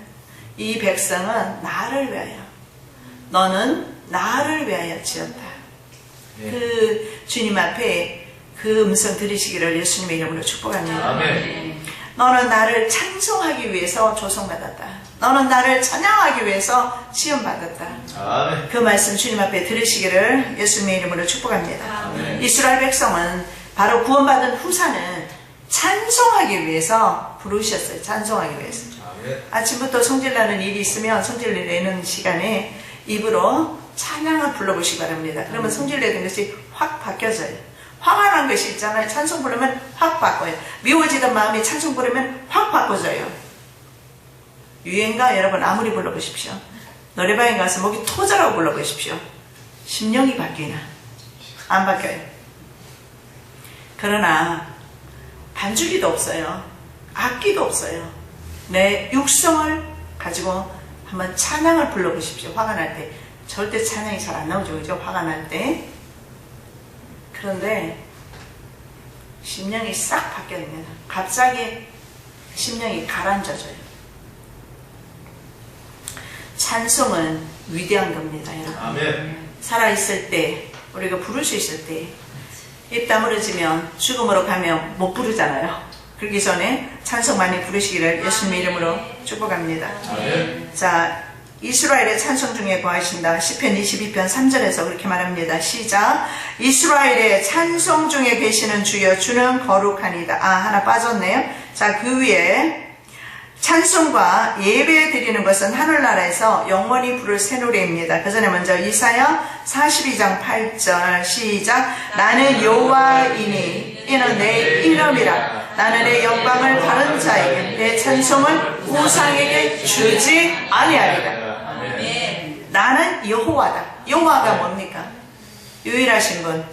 이 백성은 나를 위하여, 너는 나를 위하여 지었다. 네. 그 주님 앞에 그 음성 들으시기를 예수님의 이름으로 축복합니다. 아멘. 너는 나를 찬송하기 위해서 조성받았다. 너는 나를 찬양하기 위해서 시험받았다. 아멘. 그 말씀 주님 앞에 들으시기를 예수님의 이름으로 축복합니다. 아멘. 이스라엘 백성은 바로 구원받은 후사는 찬송하기 위해서 부르셨어요. 찬송하기 위해서. 아멘. 아침부터 성질 나는 일이 있으면 성질 내는 시간에 입으로 찬양을 불러보시기 바랍니다. 그러면 성질 내는 것이 확 바뀌어져요. 화가 난 것이 있잖아요. 찬송 부르면 확 바꿔요. 미워지던 마음이 찬송 부르면 확 바꿔져요. 유행가 여러분 아무리 불러보십시오. 노래방에 가서 목이 터져라고 불러보십시오. 심령이 바뀌나? 안 바뀌어요. 그러나 반주기도 없어요. 악기도 없어요. 내 육성을 가지고 한번 찬양을 불러보십시오. 화가 날 때. 절대 찬양이 잘 안 나오죠. 그죠? 화가 날 때. 그런데 심령이 싹 바뀌어집니다. 갑자기 심령이 가라앉아져요. 찬송은 위대한 겁니다, 여러분. 아멘. 살아있을 때, 우리가 부를 수 있을 때, 입 다물어지면 죽음으로 가면 못 부르잖아요. 그러기 전에 찬송 많이 부르시기를 예수님 이름으로 축복합니다. 아멘. 자, 이스라엘의 찬송 중에 거하신다. 시편 22편 3절에서 그렇게 말합니다. 시작. 이스라엘의 찬송 중에 계시는 주여, 주는 거룩하니다. 아, 하나 빠졌네요. 자, 그 위에 찬송과 예배 드리는 것은 하늘나라에서 영원히 부를 새 노래입니다. 그 전에 먼저 이사야 42장 8절 시작. 나는 여호와이니 이는 내 이름이라. 나는 내 영광을 다른 자에게, 내 찬송을 우상에게 주지 아니하리라. 나는 여호와다. 여호와가 뭡니까? 유일하신 분,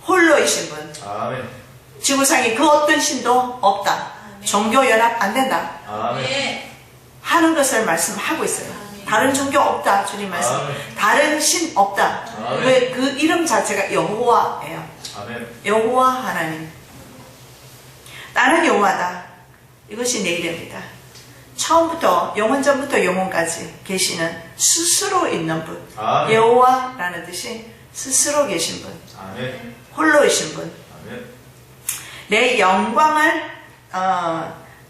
홀로이신 분. 아멘. 지구상에 그 어떤 신도 없다. 종교 연합 안 된다 아멘. 하는 것을 말씀하고 있어요. 다른 종교 없다. 주님 말씀. 아멘. 다른 신 없다. 아멘. 왜? 그 이름 자체가 여호와예요. 아멘. 여호와 하나님. 나는 여호와다. 이것이 내 이름이다. 처음부터 영원전부터 영원까지 계시는 스스로 있는 분. 아멘. 여호와라는 뜻이 스스로 계신 분. 아멘. 홀로이신 분. 아멘. 내 영광을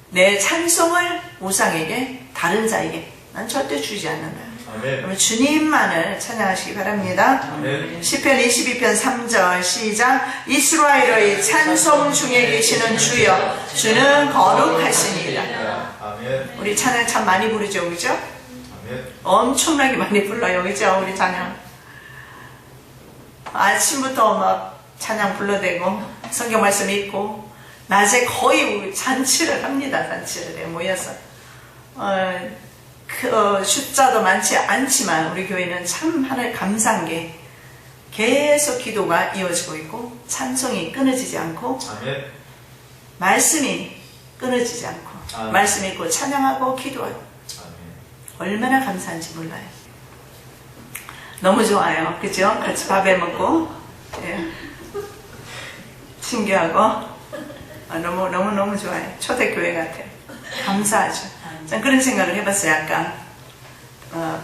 내 찬송을 우상에게 다른 자에게 난 절대 주지 않는다. 아멘. 그러면 주님만을 찬양하시기 바랍니다. 아멘. 시편 22편 3절 시작. 이스라엘의 찬송 중에 계시는 주여 주는 거룩하시니이다. 아멘. 우리 찬양 참 많이 부르죠, 그죠? 아멘. 엄청나게 많이 불러요, 그죠? 우리 찬양 아침부터 막 찬양 불러대고 성경 말씀 읽고 낮에 거의 우리 잔치를 합니다. 잔치를 모여서 숫자도 많지 않지만 우리 교회는 참 하나님 감사한 게 계속 기도가 이어지고 있고 찬송이 끊어지지 않고 아멘. 말씀이 끊어지지 않고 아멘. 말씀 읽고 찬양하고 기도하고 아멘. 얼마나 감사한지 몰라요. 너무 좋아요. 그죠? 같이 밥에 먹고 예. 신기하고 너무 좋아요. 초대교회 같아요. 감사하죠. 전 그런 생각을 해봤어요. 아까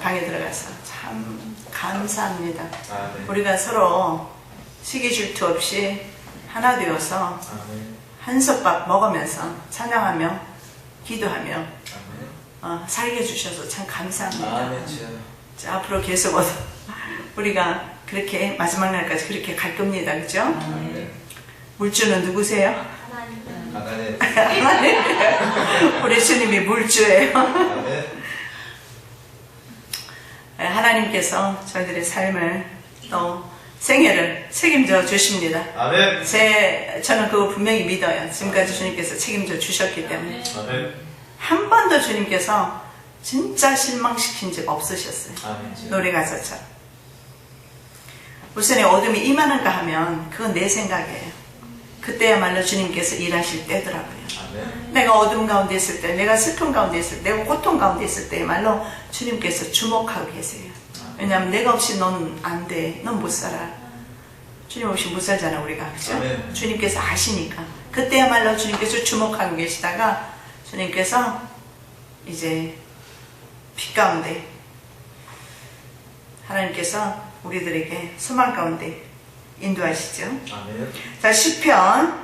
방에 들어가서 참 감사합니다. 아멘. 우리가 서로 시기 질투 없이 하나 되어서 아멘. 한솥밥 먹으면서 찬양하며 기도하며 아멘. 살게 해주셔서 참 감사합니다. 아멘. 자, 앞으로 계속 우리가 그렇게 마지막 날까지 그렇게 갈 겁니다. 그죠? 아멘. 물주는 누구세요? 아멘. 하나님. 우리 주님이 물주예요. 아멘. 하나님께서 저희들의 삶을 또 생애를 책임져 주십니다. 아멘. 저는 그거 분명히 믿어요. 지금까지 주님께서 책임져 주셨기 때문에 아멘. 한 번도 주님께서 진짜 실망시킨 적 없으셨어요. 아멘. 노래 가사처럼. 우선에 어둠이 임하는가 하면 그건 내 생각이에요. 그때야말로 주님께서 일하실 때더라고요. 아멘. 내가 어둠 가운데 있을 때, 내가 슬픔 가운데 있을 때, 내가 고통 가운데 있을 때야말로 주님께서 주목하고 계세요. 왜냐하면 내가 없이 넌 안 돼. 넌 못 살아. 주님 없이 못 살잖아, 우리가. 그죠? 아멘. 주님께서 아시니까. 그때야말로 주님께서 주목하고 계시다가 주님께서 이제 빛 가운데 하나님께서 우리들에게 소망 가운데 인도하시죠. 아멘. 자, 시편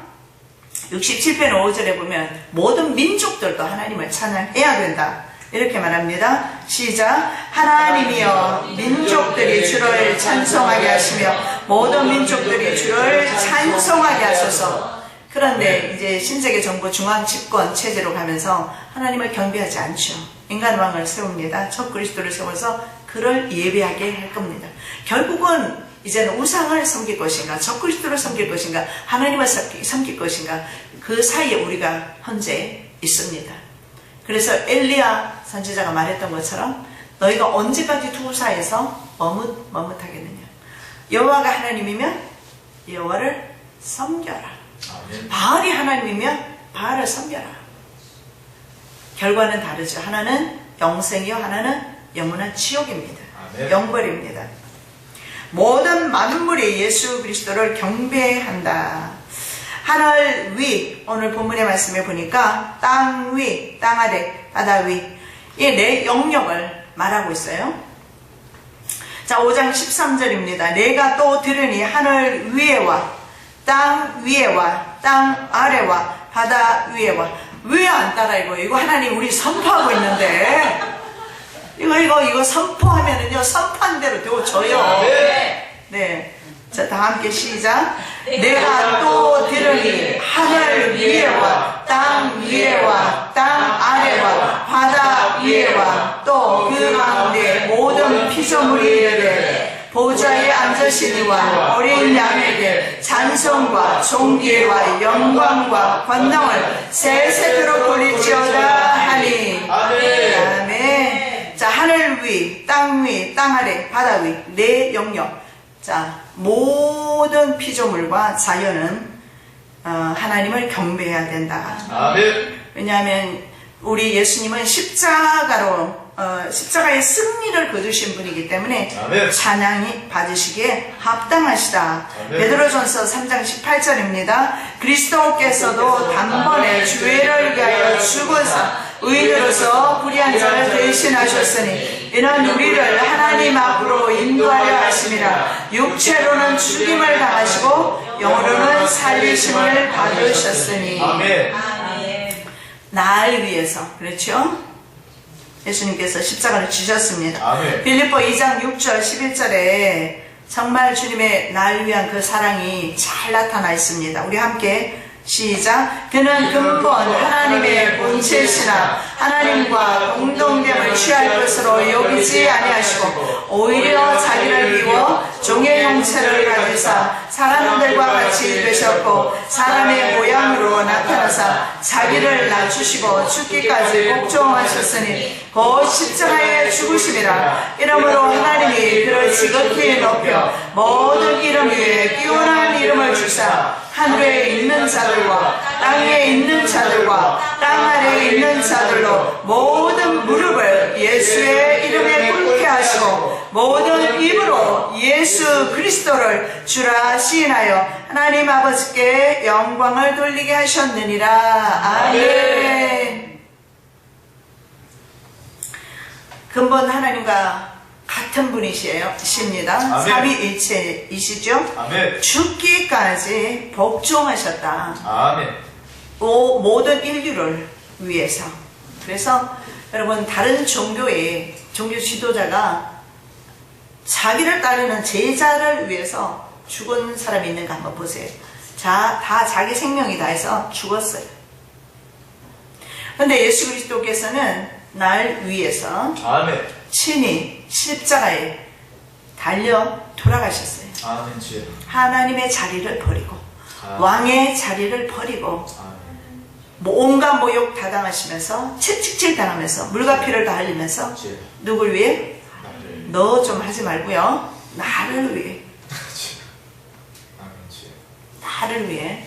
67편 5절에 보면 모든 민족들도 하나님을 찬양해야 된다. 이렇게 말합니다. 시작. 하나님이여 민족들이 주를 찬송하게 하시며 모든 민족들이 주를 찬송하게 하소서. 그런데 이제 신세계 정부 중앙 집권 체제로 가면서 하나님을 경배하지 않죠. 인간왕을 세웁니다. 첫 그리스도를 세워서 그를 예배하게 할 겁니다. 결국은 이제는 우상을 섬길 것인가, 적그리스도를 섬길 것인가, 하나님을 섬길 것인가, 그 사이에 우리가 현재 있습니다. 그래서 엘리야 선지자가 말했던 것처럼 너희가 언제까지 두 사이에서 머뭇하겠느냐. 여호와가 하나님이면 여호와를 섬겨라. 아멘. 바알이 하나님이면 바알을 섬겨라. 결과는 다르죠. 하나는 영생이요, 하나는 영원한 지옥입니다. 아멘. 영벌입니다. 모든 만물이 예수 그리스도를 경배한다. 하늘 위, 오늘 본문의 말씀에 보니까 땅 위, 땅 아래, 바다 위, 이 내 영역을 말하고 있어요. 자, 5장 13절입니다. 내가 또 들으니 하늘 위에와 땅 위에와 땅 아래와 바다 위에와. 왜 안 따라 이거 하나님 우리 선포하고 있는데 이거 선포하면은요 선포한 대로 되어져요. 네. 자, 다 함께 시작. 내가 또 들으니 하늘 위에와 땅 위에와 땅 아래와 바다 위에와 또 그 가운데 모든 피조물이 이르되 보좌에 앉으시니와 어린 양에게 찬송과 존귀와 영광과 권능을 세세토록 돌릴지어다 하니. 아멘. 아멘. 자, 하늘 위, 땅 위, 땅 아래, 바다 위, 네 영역. 자, 모든 피조물과 자연은 하나님을 경배해야 된다. 아멘. 왜냐하면 우리 예수님은 십자가로 십자가의 승리를 거두신 분이기 때문에 아멘. 찬양이 받으시기에 합당하시다. 아멘. 베드로전서 3장 18절입니다. 그리스도께서도 단번에 죄를 위하여 죽어서 의인으로서 불의한 자를 대신하셨으니 이는 우리를 하나님 앞으로 인도하려 하심이라. 육체로는 죽임을 당하시고 영으로는 살리심을 받으셨으니. 아멘. 날 위해서, 그렇죠? 예수님께서 십자가를 지셨습니다. 아멘. 빌립보 2장 6절 11절에 정말 주님의 날 위한 그 사랑이 잘 나타나 있습니다. 우리 함께 시작. 그는 근본 하나님의 본체시나 하나님과 공동됨을 취할 것으로 여기지 아니하시고 오히려 자기를 비워 종의 형체를 가지사 사람들과 같이 되셨고 사람의 모양으로 나타나사 자기를 낮추시고 죽기까지 복종하셨으니 곧 십자가에 죽으심이라. 이러므로 하나님이 그를 지극히 높여 모든 이름 위에 뛰어난 이름을 주사 하늘에 있는 자들과 땅에 있는 자들과 땅 아래에 있는 자들로 모든 무릎을 예수의 이름에 꿇게 하시고 모든 입으로 예수 그리스도를 주라 시인하여 하나님 아버지께 영광을 돌리게 하셨느니라. 아멘. 근본 하나님과 같은 분이십니다. 아멘. 삼위일체이시죠. 아멘. 죽기까지 복종하셨다. 아멘. 모든 인류를 위해서. 그래서 여러분 다른 종교의 종교 지도자가 자기를 따르는 제자를 위해서 죽은 사람이 있는가 한번 보세요. 다 자기 생명이 다해서 죽었어요. 그런데 예수 그리스도께서는 날 위해서 아멘. 친히 십자가에 달려 돌아가셨어요. 아멘. 주여. 하나님의 자리를 버리고 아멘. 왕의 자리를 버리고 아멘. 온갖 모욕 다 당하시면서 채찍질 당하면서 물과 피를 다 흘리면서 주여. 누굴 위해? 나를. 너 좀 하지 말고요. 나를 위해. 주여. 아멘. 주여. 나를 위해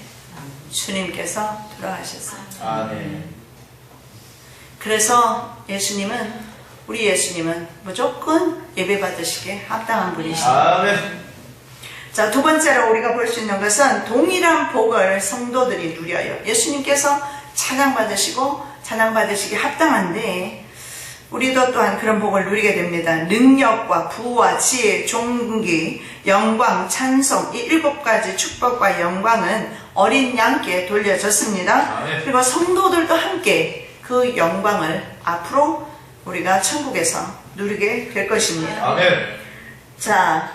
주님께서 돌아가셨어요. 아멘. 그래서 우리 예수님은 무조건 예배 받으시기에 합당한 분이십니다. 아멘. 자, 두 번째로 우리가 볼 수 있는 것은 동일한 복을 성도들이 누려요. 예수님께서 찬양받으시기 합당한데 우리도 또한 그런 복을 누리게 됩니다. 능력과 부와 지혜, 존귀, 영광, 찬송, 이 7가지 축복과 영광은 어린 양께 돌려졌습니다. 아멘. 그리고 성도들도 함께 그 영광을 앞으로 우리가 천국에서 누리게 될 것입니다. 아멘. 자,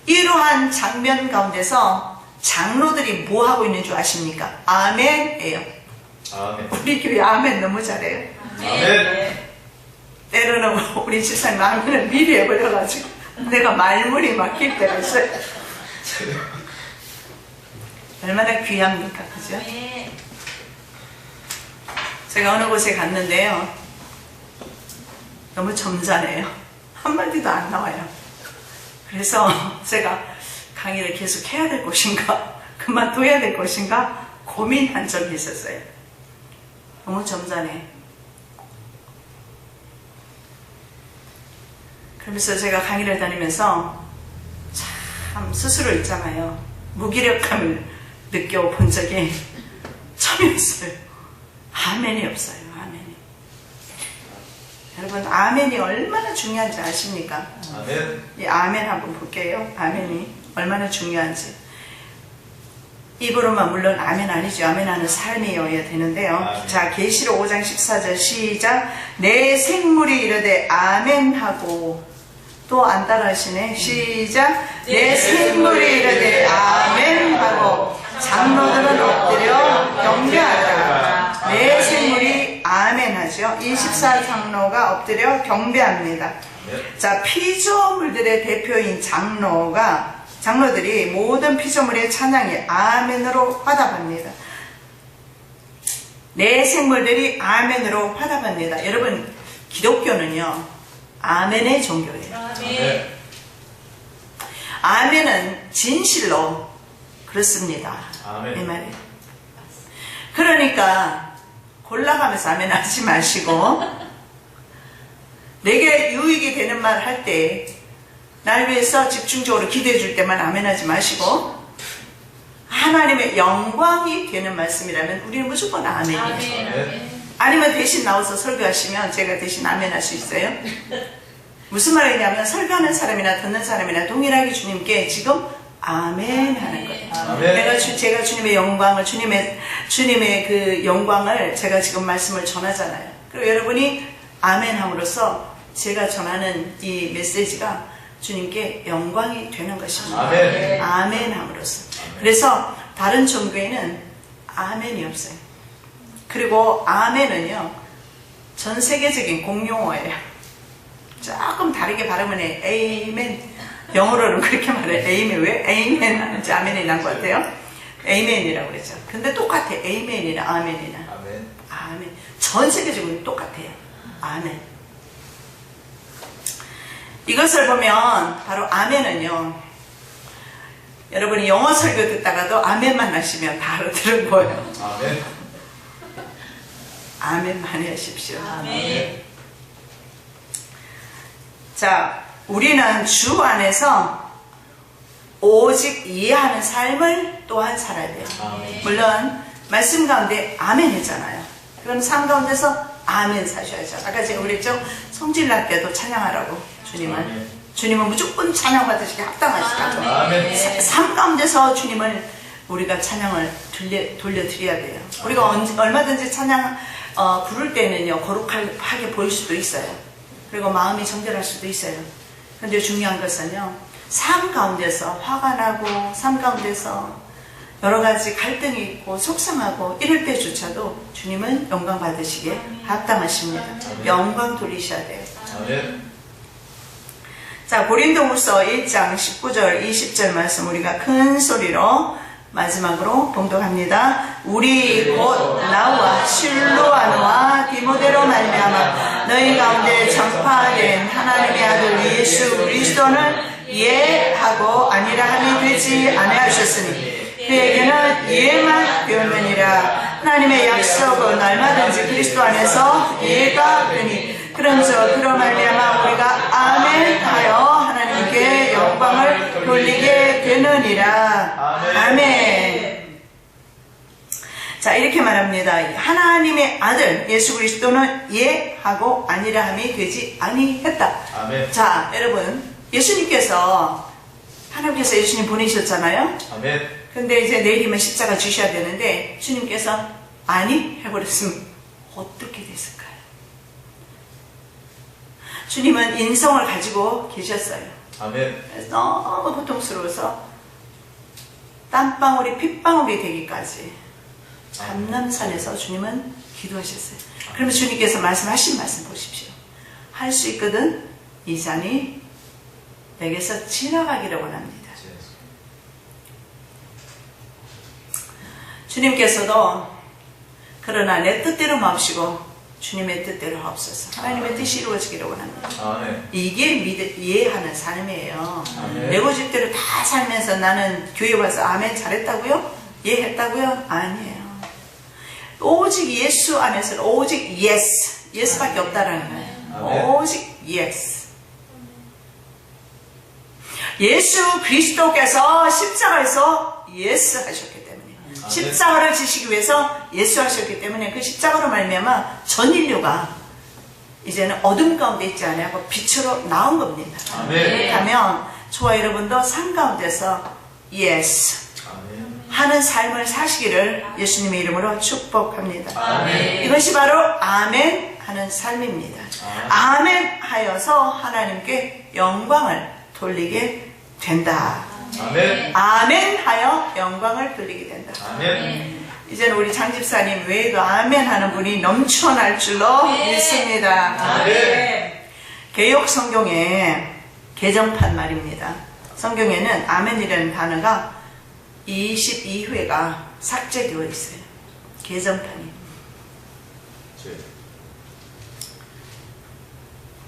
이러한 장면 가운데서 장로들이 뭐 하고 있는 줄 아십니까? 아멘이에요. 아멘. 우리 교회 아멘 너무 잘해요. 아멘. 때로는 우리 집사님 아멘을 미리 해버려가지고 내가 말문이 막힐 때가 있어요. 얼마나 귀합니까, 그죠? 제가 어느 곳에 갔는데요. 너무 점잖해요. 한마디도 안 나와요. 그래서 제가 강의를 계속 해야 될 것인가, 그만둬야 될 것인가 고민한 적이 있었어요. 너무 점잖해. 그러면서 제가 강의를 다니면서 참 스스로 있잖아요. 무기력감을 느껴본 적이 처음이었어요. 아멘이 없어요. 아멘이. 여러분, 아멘이 얼마나 중요한지 아십니까? 아멘. 이 아멘 한번 볼게요. 아멘이 얼마나 중요한지. 입으로만 물론 아멘 아니죠. 아멘하는 삶이어야 되는데요. 아멘. 자, 계시록 5장 14절 시작. 내 생물이 이르되 아멘하고, 또 안 따라하시네. 시작. 내 생물이 이르되 아멘하고 장로들은 엎드려 경배하더라. 내 생물이 아멘하죠. 24장로가 엎드려 경배합니다. 자, 피조물들의 대표인 장로들이 모든 피조물의 찬양에 아멘으로 화답합니다. 내 생물들이 아멘으로 화답합니다. 여러분, 기독교는요, 아멘의 종교예요. 아멘. 아멘은 진실로 그렇습니다. 아멘. 이 말이에요. 그러니까 골라가면서 아멘 하지 마시고 내게 유익이 되는 말 할 때 날 위해서 집중적으로 기도해 줄 때만 아멘하지 마시고 하나님의 영광이 되는 말씀이라면 우리는 무조건 아멘이에요. 아멘. 아니면 대신 나와서 설교하시면 제가 대신 아멘할 수 있어요. 무슨 말이냐면 설교하는 사람이나 듣는 사람이나 동일하게 주님께 지금 아멘 하는 거예요. 아멘. 제가 주님의 영광을 주님의 그 영광을 제가 지금 말씀을 전하잖아요. 그리고 여러분이 아멘 함으로써 제가 전하는 이 메시지가 주님께 영광이 되는 것입니다. 아멘. 아멘 함으로써. 그래서 다른 종교에는 아멘이 없어요. 그리고 아멘은요 전 세계적인 공용어예요. 조금 다르게 발음은 해. 에이멘. 영어로는 그렇게 말해요. 에이멘. 왜 에이멘 하는지 아멘이 난 것 같아요. 에이멘이라고 그랬죠. 근데 똑같아. 에이멘이나 아멘이나. 아멘. 아멘. 전 세계적으로 똑같아요. 아멘. 이것을 보면 바로 아멘은요. 여러분이 영어 설교 듣다가도 아멘만 하시면 다 알아들은 거예요. 아멘. 아멘 많이 하십시오. 아멘. 자, 우리는 주 안에서 오직 이해하는 삶을 또한 살아야 돼요. 아멘. 물론 말씀 가운데 아멘 했잖아요. 그럼 삶 가운데서 아멘 사셔야죠. 아까 제가 그랬죠. 성질날 때도 찬양하라고 주님을. 아멘. 주님은 무조건 찬양 받으시게 합당하시다고. 아멘. 삶 가운데서 주님을 우리가 찬양을 돌려드려야 돼요. 우리가 얼마든지 찬양 부를 때는요 거룩하게 보일 수도 있어요. 그리고 마음이 정결할 수도 있어요. 그런데 중요한 것은요 삶 가운데서 화가 나고 삶 가운데서 여러 가지 갈등이 있고 속상하고 이럴 때조차도 주님은 영광 받으시기에 합당하십니다. 영광 돌리셔야 돼요. 아멘. 자, 고린도후서 1장 19절 20절 말씀 우리가 큰 소리로 마지막으로 봉독합니다. 우리 곧 나와 실로아노와 디모데로 말미암아 너희 가운데 전파된 하나님의 아들 예수 그리스도는 예하고 아니라 함이 되지 아니하셨으니 그에게는 예만 되었느니라. 하나님의 약속은 얼마든지 그리스도 안에서 예가 되니 그러므로 말미암아 우리가 아멘하여 하나님께 영광을 돌리게 되느니라. 아멘. 자, 이렇게 말합니다. 하나님의 아들 예수 그리스도는 예하고 아니라 함이 되지 아니했다. 아멘. 자, 여러분 예수님께서 하나님께서 예수님 보내셨잖아요. 아멘. 근데 이제 내일이면 십자가 지셔야 되는데 주님께서 아니 해버렸으면 어떻게 됐을까요? 주님은 인성을 가지고 계셨어요. 아멘. 그래서 너무 고통스러워서 땀방울이 핏방울이 되기까지 감람산에서 주님은 기도하셨어요. 그러면 주님께서 말씀하신 말씀 보십시오. 할 수 있거든 이 잔이 내게서 지나가기를 원합니다. 주님께서도 그러나 내 뜻대로 마옵시고 주님의 뜻대로 하옵소서. 하나님의 뜻이 이루어지기를 원합니다. 아멘. 이게 이해하는 삶이에요. 아멘. 내 고집대로 다 살면서 나는 교회 와서 아멘 잘했다고요? 이해했다고요? 아니에요. 오직 예수 안에서는 오직 예스밖에 없다라는 거예요. 아멘. 오직 예스. 예수 그리스도께서 십자가에서 예스 하셨기 때문에 십자가를 지시기 위해서 예수 하셨기 때문에 그 십자가로 말미암아 전 인류가 이제는 어둠 가운데 있지 않고 빛으로 나온 겁니다. 아멘. 그렇다면 저와 여러분도 삶 가운데서 예스 아멘. 하는 삶을 사시기를 예수님의 이름으로 축복합니다. 아멘. 이것이 바로 아멘 하는 삶입니다. 아멘 하여서 하나님께 영광을 돌리게 된다. 아멘. 아멘 하여 영광을 돌리게 된다. 아멘. 이제는 우리 장집사님 외에도 아멘 하는 분이 넘쳐날 줄로 믿습니다. 아멘. 개역 성경의 개정판 말입니다. 성경에는 아멘이라는 단어가 22회가 삭제되어 있어요. 개정판이.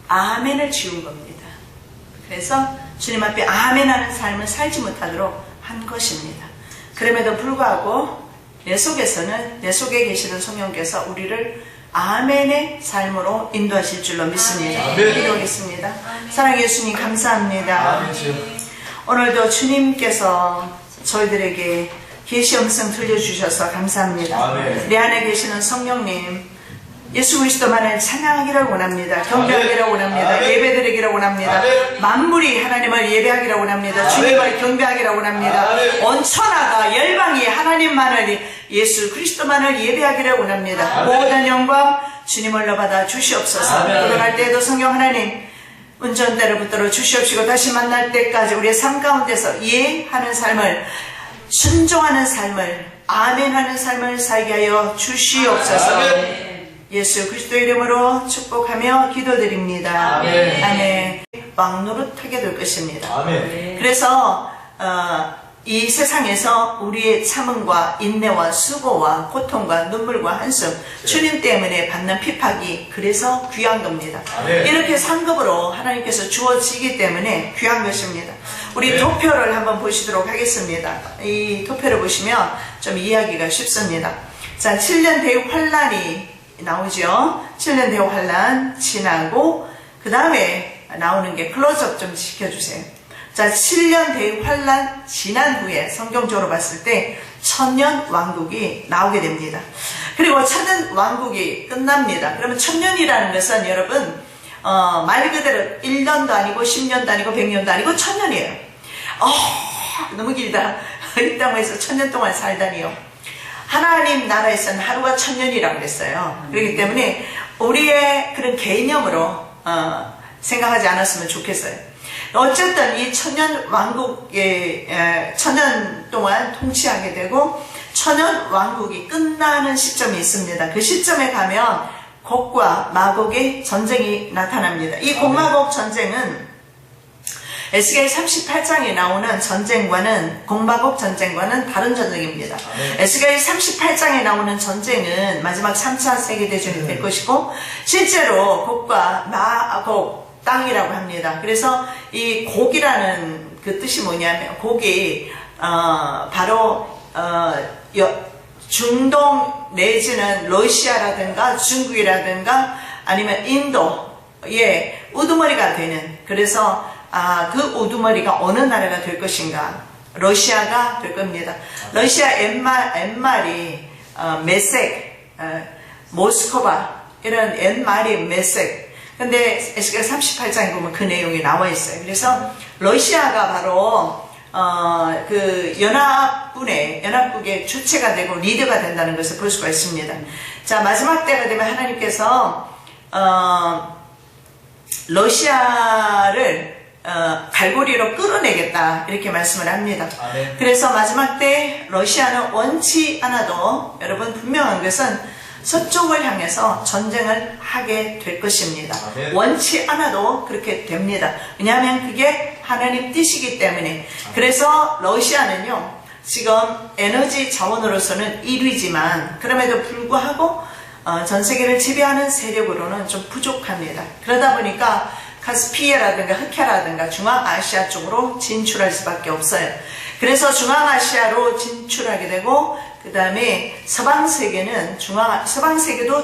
아멘을 지운 겁니다. 그래서 주님 앞에 아멘하는 삶을 살지 못하도록 한 것입니다. 그럼에도 불구하고 내 속에 계시는 성령께서 우리를 아멘의 삶으로 인도하실 줄로 믿습니다. 아멘. 기도하겠습니다. 사랑해 예수님 감사합니다. 아멘 주여. 오늘도 주님께서 저희들에게 계시 음성 들려주셔서 감사합니다. 아멘. 내 안에 계시는 성령님, 예수 그리스도만을 찬양하기를 원합니다. 경배하기를 원합니다. 아멘. 예배드리기를 원합니다. 아멘. 만물이 하나님을 예배하기를 원합니다. 아멘. 주님을 경배하기를 원합니다. 아멘. 온 천하가 열방이 하나님만을, 예수 그리스도만을 예배하기를 원합니다. 아멘. 모든 영광 주님을로 받아 주시옵소서. 아멘. 돌아갈 때에도 성령 하나님 운전대를 붙들어 주시옵시고 다시 만날 때까지 우리의 삶 가운데서 예하는 삶을, 순종하는 삶을, 아멘하는 삶을 살게 하여 주시옵소서. 아멘. 예수 그리스도의 이름으로 축복하며 기도드립니다. 아멘. 아멘. 왕노릇하게 될 것입니다. 아멘. 그래서 이 세상에서 우리의 참음과 인내와 수고와 고통과 눈물과 한숨, 주님 때문에 받는 핍박이 그래서 귀한 겁니다. 아멘. 이렇게 상급으로 하나님께서 주어지기 때문에 귀한 것입니다. 우리 네. 도표를 한번 보시도록 하겠습니다. 이 도표를 보시면 좀 이해하기가 쉽습니다. 자, 7년 대육 환란이 나오죠. 7년 대육 환란 지나고 그 다음에 나오는 게 클로즈업 좀 시켜주세요. 자, 7년 대육 환란 지난 후에 성경적으로 봤을 때 천년 왕국이 나오게 됩니다. 그리고 천년 왕국이 끝납니다. 그러면 천년이라는 것은 여러분 말 그대로 1년도 아니고 10년도 아니고 100년도 아니고 천년이에요. 너무 길다. 이 땅에서 천년 동안 살다니요. 하나님 나라에서는 하루가 천년이라고 그랬어요. 그렇기 때문에 우리의 그런 개념으로 생각하지 않았으면 좋겠어요. 어쨌든 이 천년 왕국에 천년 동안 통치하게 되고 천년 왕국이 끝나는 시점이 있습니다. 그 시점에 가면 곡과 마곡의 전쟁이 나타납니다. 이 곡마곡 전쟁은 에스겔 38장에 나오는 전쟁과는, 곡마곡 전쟁과는 다른 전쟁입니다. 에스겔 38장에 나오는 전쟁은 마지막 3차 세계대전이 될 것이고 실제로 곡과 마곡 땅이라고 합니다. 그래서 이 곡이라는 그 뜻이 뭐냐면 곡이 바로 중동 내지는 러시아라든가 중국이라든가 아니면 인도의 우두머리가 되는, 그래서 그 우두머리가 어느 나라가 될 것인가? 러시아가 될 겁니다. 러시아 옛말이 메섹, 모스크바 이런 옛말이 메섹. 근데 에스겔 38장에 보면 그 내용이 나와 있어요. 그래서 러시아가 바로 그 연합국의 주체가 되고 리더가 된다는 것을 볼 수가 있습니다. 자, 마지막 때가 되면 하나님께서 러시아를 갈고리로 끌어내겠다 이렇게 말씀을 합니다. 아멘. 그래서 마지막 때 러시아는 원치 않아도 여러분 분명한 것은 서쪽을 향해서 전쟁을 하게 될 것입니다. 아멘. 원치 않아도 그렇게 됩니다. 왜냐하면 그게 하나님 뜻이기 때문에. 그래서 러시아는요 지금 에너지 자원으로서는 1위지만 그럼에도 불구하고 전 세계를 지배하는 세력으로는 좀 부족합니다. 그러다 보니까 카스피아라든가 흑해라든가 중앙아시아 쪽으로 진출할 수밖에 없어요. 그래서 중앙아시아로 진출하게 되고 그 다음에 서방세계도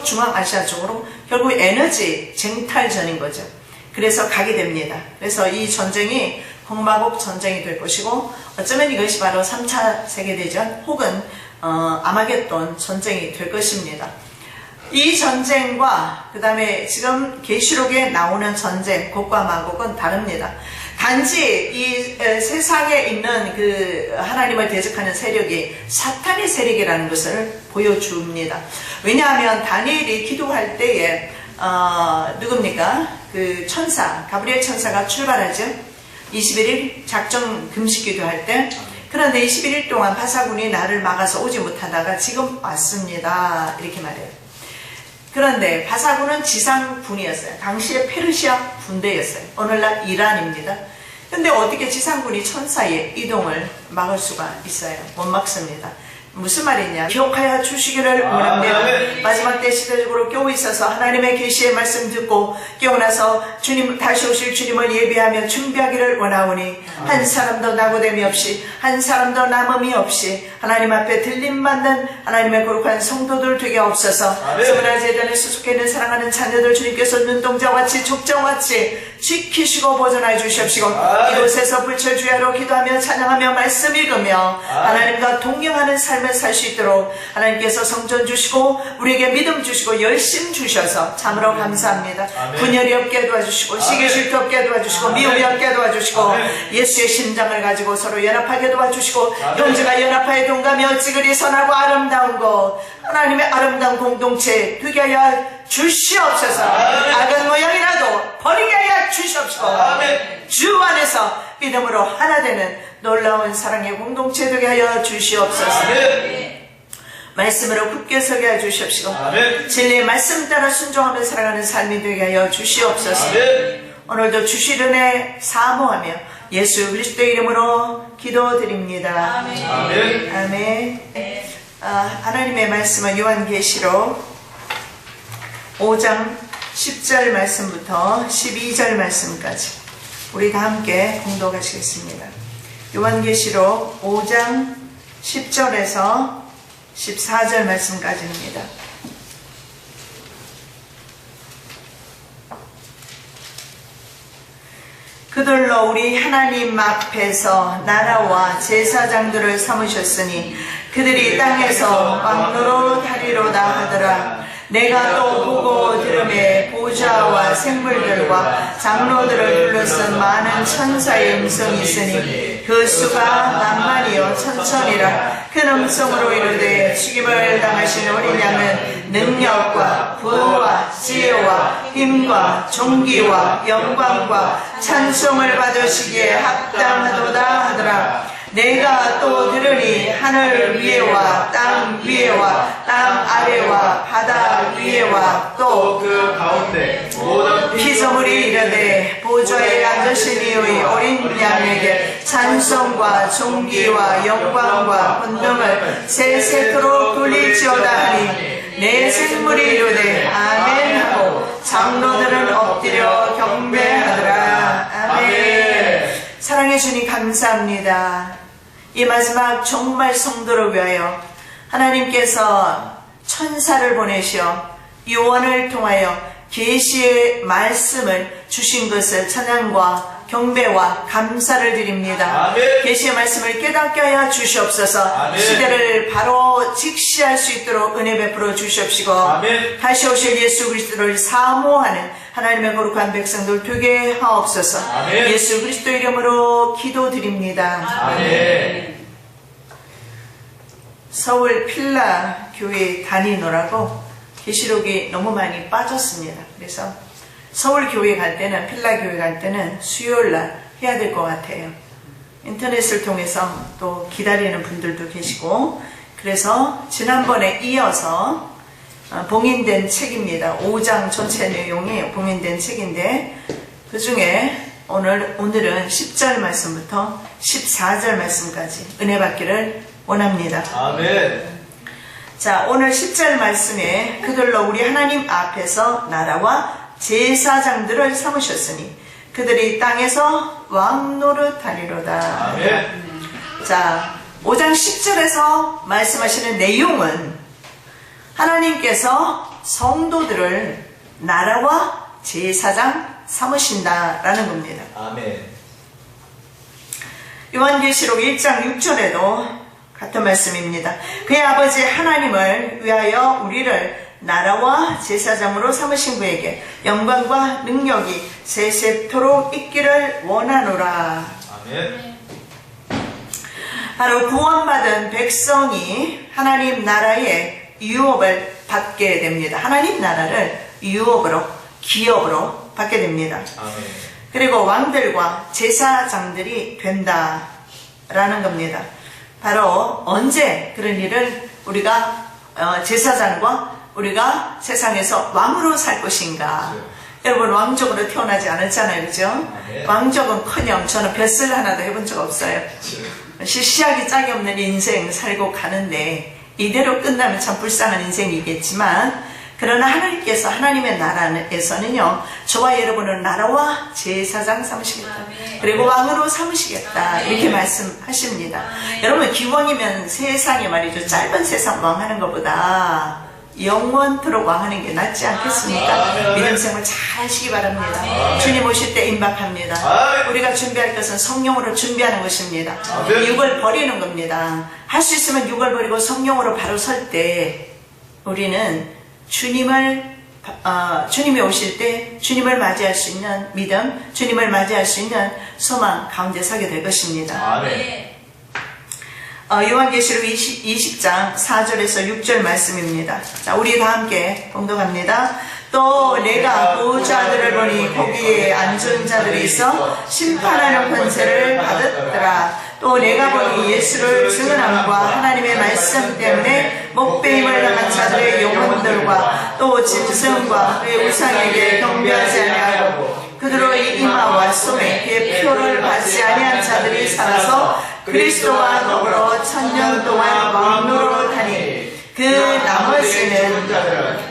중앙아시아 쪽으로 결국 에너지 쟁탈전인 거죠. 그래서 가게 됩니다. 그래서 이 전쟁이 홍마곡 전쟁이 될 것이고 어쩌면 이것이 바로 3차 세계대전 혹은 아마겟돈 전쟁이 될 것입니다. 이 전쟁과 그 다음에 지금 계시록에 나오는 전쟁, 곡과 마곡은 다릅니다. 단지 이 세상에 있는 그 하나님을 대적하는 세력이 사탄의 세력이라는 것을 보여줍니다. 왜냐하면 다니엘이 기도할 때에 누굽니까? 그 천사, 가브리엘 천사가 출발하죠. 21일 작정 금식 기도할 때. 그런데 21일 동안 바사군이 나를 막아서 오지 못하다가 지금 왔습니다. 이렇게 말해요. 그런데 바사군은 지상군이었어요. 당시에 페르시아 군대였어요. 오늘날 이란입니다. 근데 어떻게 지상군이 천사의 이동을 막을 수가 있어요? 못 막습니다. 무슨 말이냐? 기억하여 주시기를 원합니다. 마지막 때 시대적으로 깨어 있어서 하나님의 계시의 말씀 듣고 깨어나서 주님 다시 오실 주님을 예비하며 준비하기를 원하오니 한 사람도 낙오됨이 없이 한 사람도 남음이 없이 하나님 앞에 들림받는 하나님의 거룩한 성도들 되게 없어서 서문화 재단에 소속해 있는 사랑하는 자녀들 주님께서 눈동자같이 족장같이 지키시고 보존하여 주시옵시고 이곳에서 불철주야로 기도하며 찬양하며 말씀 읽으며 하나님과 동행하는 삶을 살 수 있도록 하나님께서 성전 주시고 우리에게 믿음 주시고 열심 주셔서 참으로 감사합니다. 분열이 없게 도와주시고 시기질투 없게 도와주시고 미움이 없게 도와주시고 예수의 심장을 가지고 서로 연합하게 도와주시고 형제가 연합하여 동감이 찌그리 선하고 아름다운 것 하나님의 아름다운 공동체 되게 하여 주시옵소서. 악한 모양이라도 버리게 하여 주시옵시고 주 안에서 믿음으로 하나 되는 놀라운 사랑의 공동체 되게 하여 주시옵소서. 말씀으로 굳게 서게 하여 주시옵시고 진리의 말씀 따라 순종하며 살아가는 삶이 되게 하여 주시옵소서. 오늘도 주실 은혜 사모하며 예수 그리스도의 이름으로 기도드립니다. 아멘. 하나님의 말씀은 요한계시록 5장 10절 말씀부터 12절 말씀까지 우리 다 함께 공독하시겠습니다. 요한계시록 5장 10절에서 14절 말씀까지입니다. 그들로 우리 하나님 앞에서 나라와 제사장들을 삼으셨으니 그들이 땅에서 왕노로 하리로다 하더라. 내가 또 보고 들음에 보좌와 생물들과 장로들을 둘러쓴 많은 천사의 음성이 있으니 그 수가 만만이요 천천이라. 큰 음성으로 이르되 죽임을 당하신 어린 양은 능력과 부와 지혜와 힘과 존귀와 영광과 찬송을 받으시기에 합당하도다 하더라. 내가 또 들으니 하늘 위에와 땅 위에와 땅 아래와 바다 위에와 또 그 가운데 모든 피조물이 이르되 보좌에 앉으신 이의 어린 양에게 찬송과 존귀와 영광과 권능을 세세토록 돌릴지어다 하니 내 생물이 이르되 아멘 하고 장로들은 엎드려 경배하더라. 아멘. 사랑해 주님 감사합니다. 이 마지막 정말 성도를 위하여 하나님께서 천사를 보내시어 요한을 통하여 계시의 말씀을 주신 것을 찬양과 경배와 감사를 드립니다. 계시의 말씀을 깨닫게 하여 주시옵소서. 시대를 바로 직시할 수 있도록 은혜 베풀어 주시옵시고 다시 오실 예수 그리스도를 사모하는 하나님의 거룩한 백성들 되게 하옵소서. 예수 그리스도 이름으로 기도드립니다. 서울 필라 교회 다니느라고 계시록이 너무 많이 빠졌습니다. 그래서 서울 교회 갈 때는 필라 교회 갈 때는 수요일날 해야 될 것 같아요. 인터넷을 통해서 또 기다리는 분들도 계시고 그래서 지난번에 이어서 봉인된 책입니다. 5장 전체 내용이 봉인된 책인데 그 중에 오늘은 10절 말씀부터 14절 말씀까지 은혜 받기를 원합니다. 아멘. 자, 오늘 10절 말씀에 그들로 우리 하나님 앞에서 나라와 제사장들을 삼으셨으니 그들이 땅에서 왕노릇 하리로다. 아멘. 자, 5장 10절에서 말씀하시는 내용은 하나님께서 성도들을 나라와 제사장 삼으신다라는 겁니다. 아멘. 요한계시록 1장 6절에도 같은 말씀입니다. 그의 아버지 하나님을 위하여 우리를 나라와 제사장으로 삼으신 그에게 영광과 능력이 세세토록 있기를 원하노라. 아멘. 바로 구원받은 백성이 하나님 나라의 유업을 받게 됩니다. 하나님 나라를 유업으로, 기업으로 받게 됩니다. 아멘. 그리고 왕들과 제사장들이 된다라는 겁니다. 바로 언제 그런 일을 우리가 제사장과 우리가 세상에서 왕으로 살 것인가. 그렇죠. 여러분 왕족으로 태어나지 않았잖아요. 그죠? 네. 왕족은 커녕 저는 뱃을 하나도 해본 적 없어요. 시시하기 짝이 없는 인생 살고 가는데 이대로 끝나면 참 불쌍한 인생이겠지만 그러나 하나님께서 하나님의 나라에서는요 저와 여러분을 나라와 제사장 삼으시겠다 그리고 왕으로 삼으시겠다 이렇게 말씀하십니다. 여러분 기왕이면 세상에 말이죠 짧은 세상 왕하는 것보다 영원토록 왕하는 게 낫지 않겠습니까? 믿음 생활 잘 하시기 바랍니다. 주님 오실 때 임박합니다. 우리가 준비할 것은 성령으로 준비하는 것입니다. 육을 버리는 겁니다. 할 수 있으면 육을 버리고 성령으로 바로 설 때 우리는 주님이 오실 때 주님을 맞이할 수 있는 믿음, 주님을 맞이할 수 있는 소망 가운데 서게 될 것입니다. 요한계시록 20장 4절에서 6절 말씀입니다. 자, 우리 다 함께 봉독합니다. 또 내가 보호자들을 보니 거기에 앉은 자들이 있어 심판하는 권세를 받았더라. 또 내가 보니 예수를 증언함과 하나님의 말씀 때문에 목배임을 당한 자들의 영혼들과 또 짐승과 그의 우상에게 경배하지 아니하고 그들의 이마와 손에 그의 표를 받지 아니한 자들이 살아서 그리스도와 더불어 1000년 동안 왕노릇하니 그 나머지는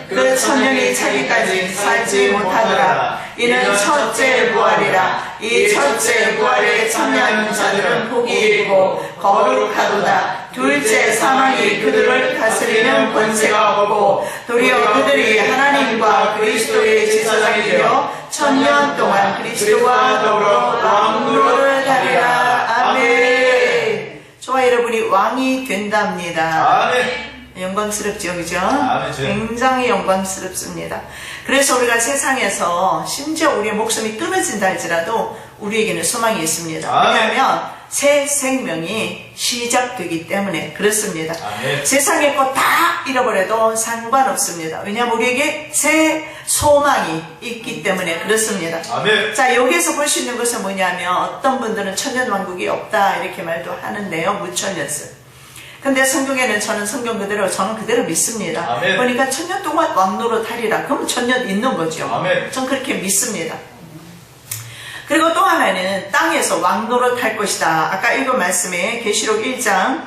그 1000년이 차기까지 살지 못하더라. 이는 첫째 부활이라. 이 첫째 부활의 참여하는 자들은 복이 이르고 거룩하도다. 둘째 사망이 그들을 다스리는 권세가 없고 도리어 그들이 하나님과 그리스도의 제사장이 되어 1000년 동안 그리스도와 더불어 왕노릇을 하리라. 아멘. 저와 여러분이 왕이 된답니다. 아멘. 영광스럽죠, 그죠? 아멘. 굉장히 영광스럽습니다. 그래서 우리가 세상에서 심지어 우리의 목숨이 끊어진다 할지라도 우리에게는 소망이 있습니다. 아멘. 왜냐하면 새 생명이 시작되기 때문에 그렇습니다. 아멘. 세상의 것 다 잃어버려도 상관없습니다. 왜냐하면 우리에게 새 소망이 있기 때문에 그렇습니다. 아멘. 자, 여기에서 볼 수 있는 것은 뭐냐면 어떤 분들은 천년왕국이 없다 이렇게 말도 하는데요. 무천년설. 근데 성경에는 저는 성경 그대로 저는 그대로 믿습니다. 아멘. 그러니까 1000년 동안 왕노릇 하리라. 그럼 1000년 있는 거죠. 아멘. 전 그렇게 믿습니다. 그리고 또 하나는 땅에서 왕노릇 할 것이다. 아까 읽은 말씀에 계시록 1장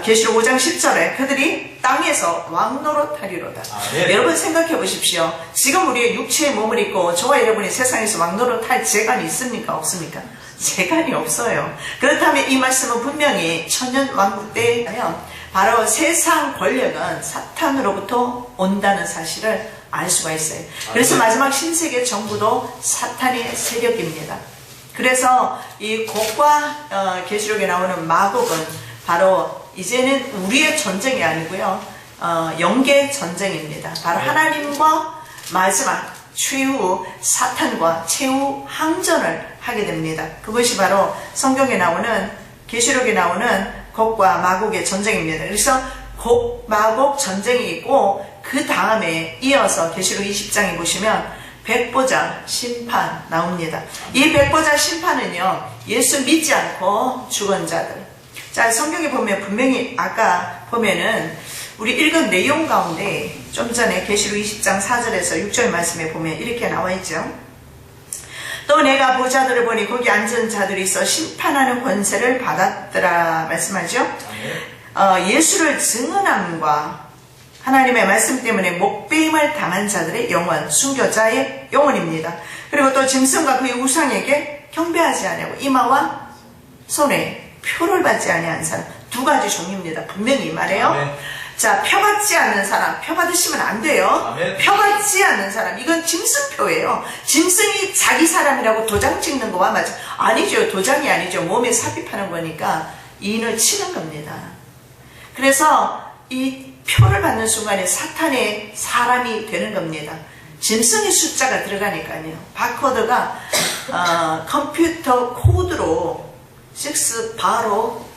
계시록 5장 10절에 그들이 땅에서 왕노릇 하리로다. 아멘. 여러분 생각해 보십시오. 지금 우리의 육체의 몸을 입고 저와 여러분이 세상에서 왕노릇 할 재간이 있습니까? 없습니까? 재간이 없어요. 그렇다면 이 말씀은 분명히 천년왕국 때 하면 바로 세상 권력은 사탄으로부터 온다는 사실을 알 수가 있어요. 그래서 마지막 신세계 정부도 사탄의 세력입니다. 그래서 이 곡과 계시록에 나오는 마곡은 바로 이제는 우리의 전쟁이 아니고요. 영계 전쟁입니다. 바로 하나님과 마지막 최후 사탄과 최후 항전을 하게 됩니다. 그것이 바로 성경에 나오는 계시록에 나오는 곡과 마곡의 전쟁입니다. 그래서 곡, 마곡 전쟁이 있고 그 다음에 이어서 계시록 20장에 보시면 백보자 심판 나옵니다. 이 백보자 심판은요 예수 믿지 않고 죽은 자들. 자, 성경에 보면 분명히 아까 보면은 우리 읽은 내용 가운데 좀 전에 계시록 20장 4절에서 6절 말씀에 보면 이렇게 나와 있죠. 또 내가 보자들을 보니 거기 앉은 자들이 있어 심판하는 권세를 받았더라 말씀하죠. 예수를 증언함과 하나님의 말씀 때문에 목배임을 당한 자들의 영혼, 순교자의 영혼입니다. 그리고 또 짐승과 그의 우상에게 경배하지 아니하고 이마와 손에 표를 받지 아니한 사람, 두 가지 종류입니다. 분명히 말해요. 아멘. 자, 표 받지 않는 사람, 표 받으시면 안 돼요. 아멘. 표 받지 않는 사람, 이건 짐승표예요. 짐승이 자기 사람이라고 도장 찍는 거와 맞아. 아니죠. 도장이 아니죠. 몸에 삽입하는 거니까 인을 치는 겁니다. 그래서 이 표를 받는 순간에 사탄의 사람이 되는 겁니다. 짐승의 숫자가 들어가니까요. 바코드가 컴퓨터 코드로 6바로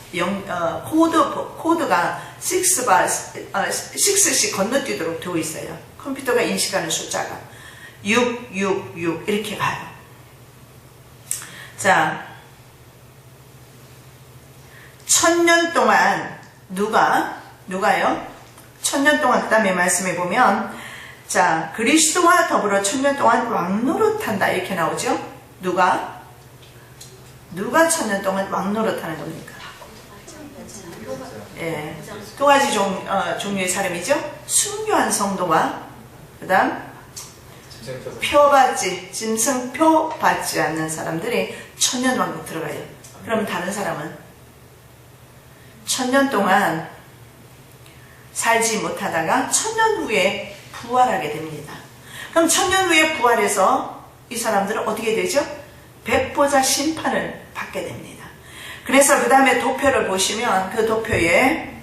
코드가 6씩 건너뛰도록 되어 있어요. 컴퓨터가 인식하는 숫자가 666 이렇게 가요. 자, 1000년 동안 누가요? 1000년 동안 그 다음에 말씀해 보면 자, 그리스도와 더불어 1000년 동안 왕노릇한다 이렇게 나오죠. 누가? 누가 천년 동안 왕노릇하는 겁니까? 예, 두 가지 종류의 사람이죠. 순교한 성도와 그 다음 표받지, 짐승표 받지 않는 사람들이 천년왕국 들어가요. 그러면 다른 사람은 천년 동안 살지 못하다가 천년 후에 부활하게 됩니다. 그럼 천년 후에 부활해서 이 사람들은 어떻게 되죠? 백보자 심판을 받게 됩니다. 그래서 그 다음에 도표를 보시면 그 도표에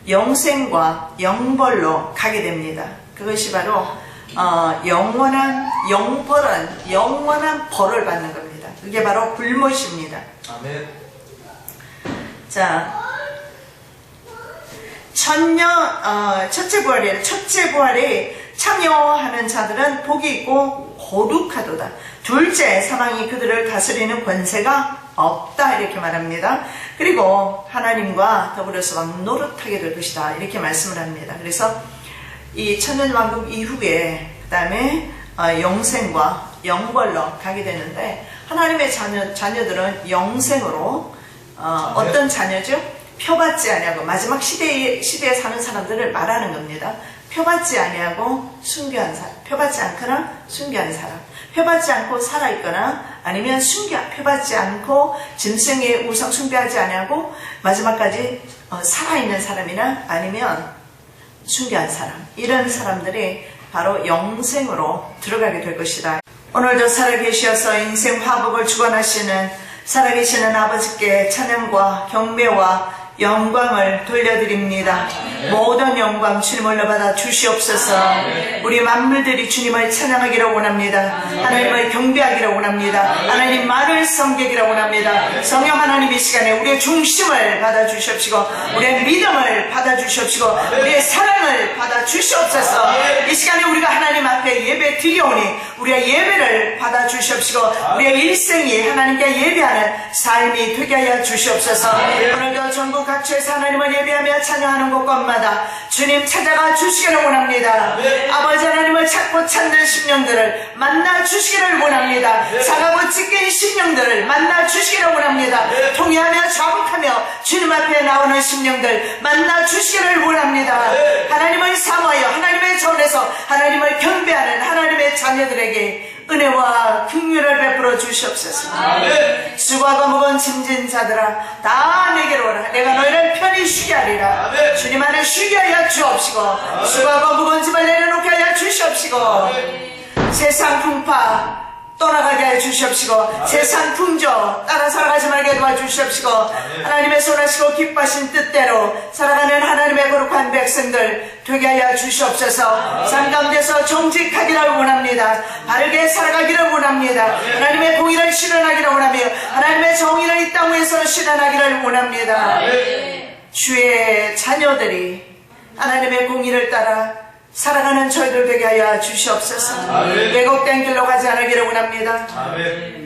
영생과 영벌로 가게 됩니다. 그것이 바로 영원한 영벌은 영원한 벌을 받는 겁니다. 그게 바로 불못입니다. 아멘. 자, 첫째 부활에 참여하는 자들은 복이 있고 거룩하도다. 둘째, 사망이 그들을 다스리는 권세가 없다, 이렇게 말합니다. 그리고 하나님과 더불어서 왕노릇하게 될 것이다, 이렇게 말씀을 합니다. 그래서 이 천년왕국 이후에 그 다음에 영생과 영벌로 가게 되는데, 하나님의 자녀들은 영생으로 어떤 자녀죠? 표받지 아니하고, 마지막 시대에 사는 사람들을 말하는 겁니다. 표받지 아니하고 순교한 사람, 표받지 않거나 순교한 사람, 표받지 않고 살아있거나 아니면 표받지 않고 짐승의 우상 숭배하지 아니하고 마지막까지 살아있는 사람이나 아니면 순교한 사람, 이런 사람들이 바로 영생으로 들어가게 될 것이다. 오늘도 살아계셔서 인생 화복을 주관하시는 살아계시는 아버지께 찬양과 경배와 영광을 돌려드립니다. 모든 영광 주님 올려받아 주시옵소서. 우리 만물들이 주님을 찬양하기를 원합니다. 하나님을 경배하기를 원합니다. 하나님만을 섬기기를 원합니다. 성령 하나님, 이 시간에 우리의 중심을 받아 주시옵시고, 우리의 믿음을 받아 주시옵시고, 우리의 사랑을 받아 주시옵소서. 이 시간에 우리가 하나님 앞에 예배 드리오니 우리의 예배를 받아 주시옵시고, 우리의 일생이 하나님께 예배하는 삶이 되게 하여 주시옵소서. 오늘도 전국 각처에서 하나님을 예배하며 찬양하는 곳곳마다 주님 찾아가 주시기를 원합니다. 아버지 하나님을 찾고 찾는 심령들을 만나 주시기를 원합니다. 사가고 찢긴 심령들을 만나 주시기를 원합니다. 통회하며 자복하며 주님 앞에 나오는 심령들 만나 주시기를 원합니다. 하나님을 사모하여 하나님의 전에서 하나님을 경배하는 하나님의 자녀들에게 은혜와 긍휼을 베풀어 주시옵소서. 수고하고 무거운 짐진 자들아, 다 내게로 오라. 내가 너희를 편히 쉬게 하리라. 주님 안에 쉬게 하여 주옵시고, 수고하고 무거운 짐을 내려놓게 하여 주시옵시고, 세상 풍파 떠나가게 하여 주시옵시고, 세상 풍조 따라 살아가지 말게 도와주시옵시고, 하나님의 선하시고 기뻐하신 뜻대로 살아가는 하나님의 거룩한 백성들 되게 하여 주시옵소서. 삶 가운데서 정직하기를 원합니다. 바르게 살아가기를 원합니다. 하나님의 공의를 실현하기를 원하며 하나님의 정의를 이 땅 위에서 실현하기를 원합니다. 주의 자녀들이 하나님의 공의를 따라 살아가는 저희들 되게 하여 주시옵소서. 왜곡된 길로 가지 않기를 원합니다.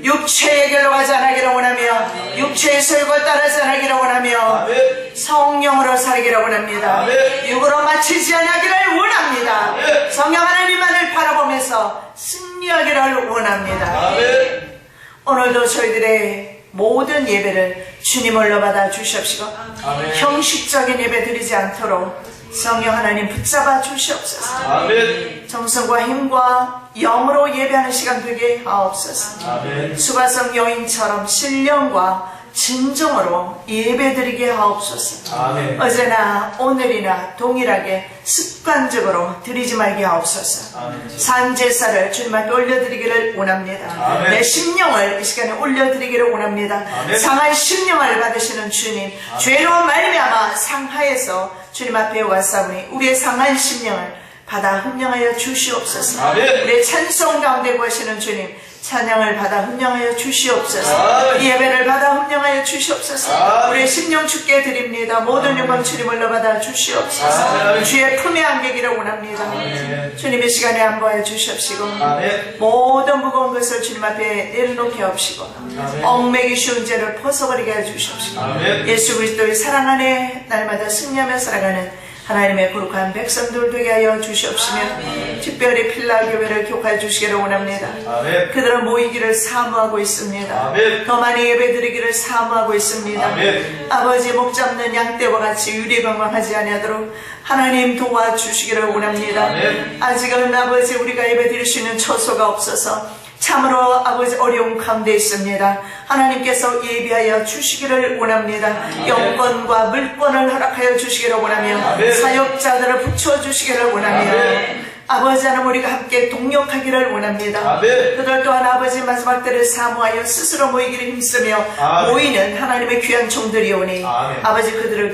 육체의 길로 가지 않기를 원하며 육체의 소욕을 따라서 않기를 원하며 성령으로 살기를 원합니다. 육으로 맞추지 않기를 원합니다. 성령 하나님만을 바라보면서 승리하기를 원합니다. 오늘도 저희들의 모든 예배를 주님을로 받아 주시옵시고, 형식적인 예배 드리지 않도록 성령 하나님 붙잡아 주시옵소서. 정성과 힘과 영으로 예배하는 시간 되게 하옵소서. 수가성 여인처럼 신령과 진정으로 예배드리게 하옵소서. 어제나 오늘이나 동일하게 습관적으로 드리지 말게 하옵소서. 산제사를 주님 앞에 올려드리기를 원합니다. 내 심령을 이 시간에 올려드리기를 원합니다. 상한 심령을 받으시는 주님, 죄로 말미암아 상하에서 주님 앞에 왔사오니 우리의 상한 심령을 받아 흠령하여 주시옵소서. 우리의 찬송 가운데 구하시는 주님, 찬양을 받아 흠령하여 주시옵소서. 예배를 받아 흠령하여 주시옵소서. 우리의 심령 주께 드립니다. 모든 영광 주님을로 받아 주시옵소서. 주의 품에 안기기를 원합니다. 주님 이 시간에 안보하여 주시옵시고, 모든 무거운 것을 주님 앞에 내려놓게 하옵시고, 얽매기 쉬운 죄를 벗어버리게 해 주시옵시고, 예수 그리스도의 사랑 안에 날마다 승리하며 살아가는 하나님의 거룩한 백성들 되게 하여 주시옵시며 특별히 필라교회를 교육하여 주시기를 원합니다. 아멘. 그들은 모이기를 사모하고 있습니다. 아멘. 더 많이 예배드리기를 사모하고 있습니다. 아멘. 아버지 목 잡는 양떼와 같이 유리병망하지 아니하도록 하나님 도와주시기를 원합니다. 아멘. 아직은 아버지 우리가 예배드릴 수 있는 처소가 없어서 참으로 아버지 어려운 가운데 있습니다. 하나님께서 예비하여 주시기를 원합니다. 영권과 물권을 허락하여 주시기를 원하며 아멘. 사역자들을 붙여주시기를 원하며 아멘. 아버지 하나님 우리가 함께 동력하기를 원합니다. 아멘. 그들 또한 아버지 마지막 때를 사모하여 스스로 모이기를 힘쓰며 아멘. 모이는 하나님의 귀한 종들이오니 아멘. 아버지 그들을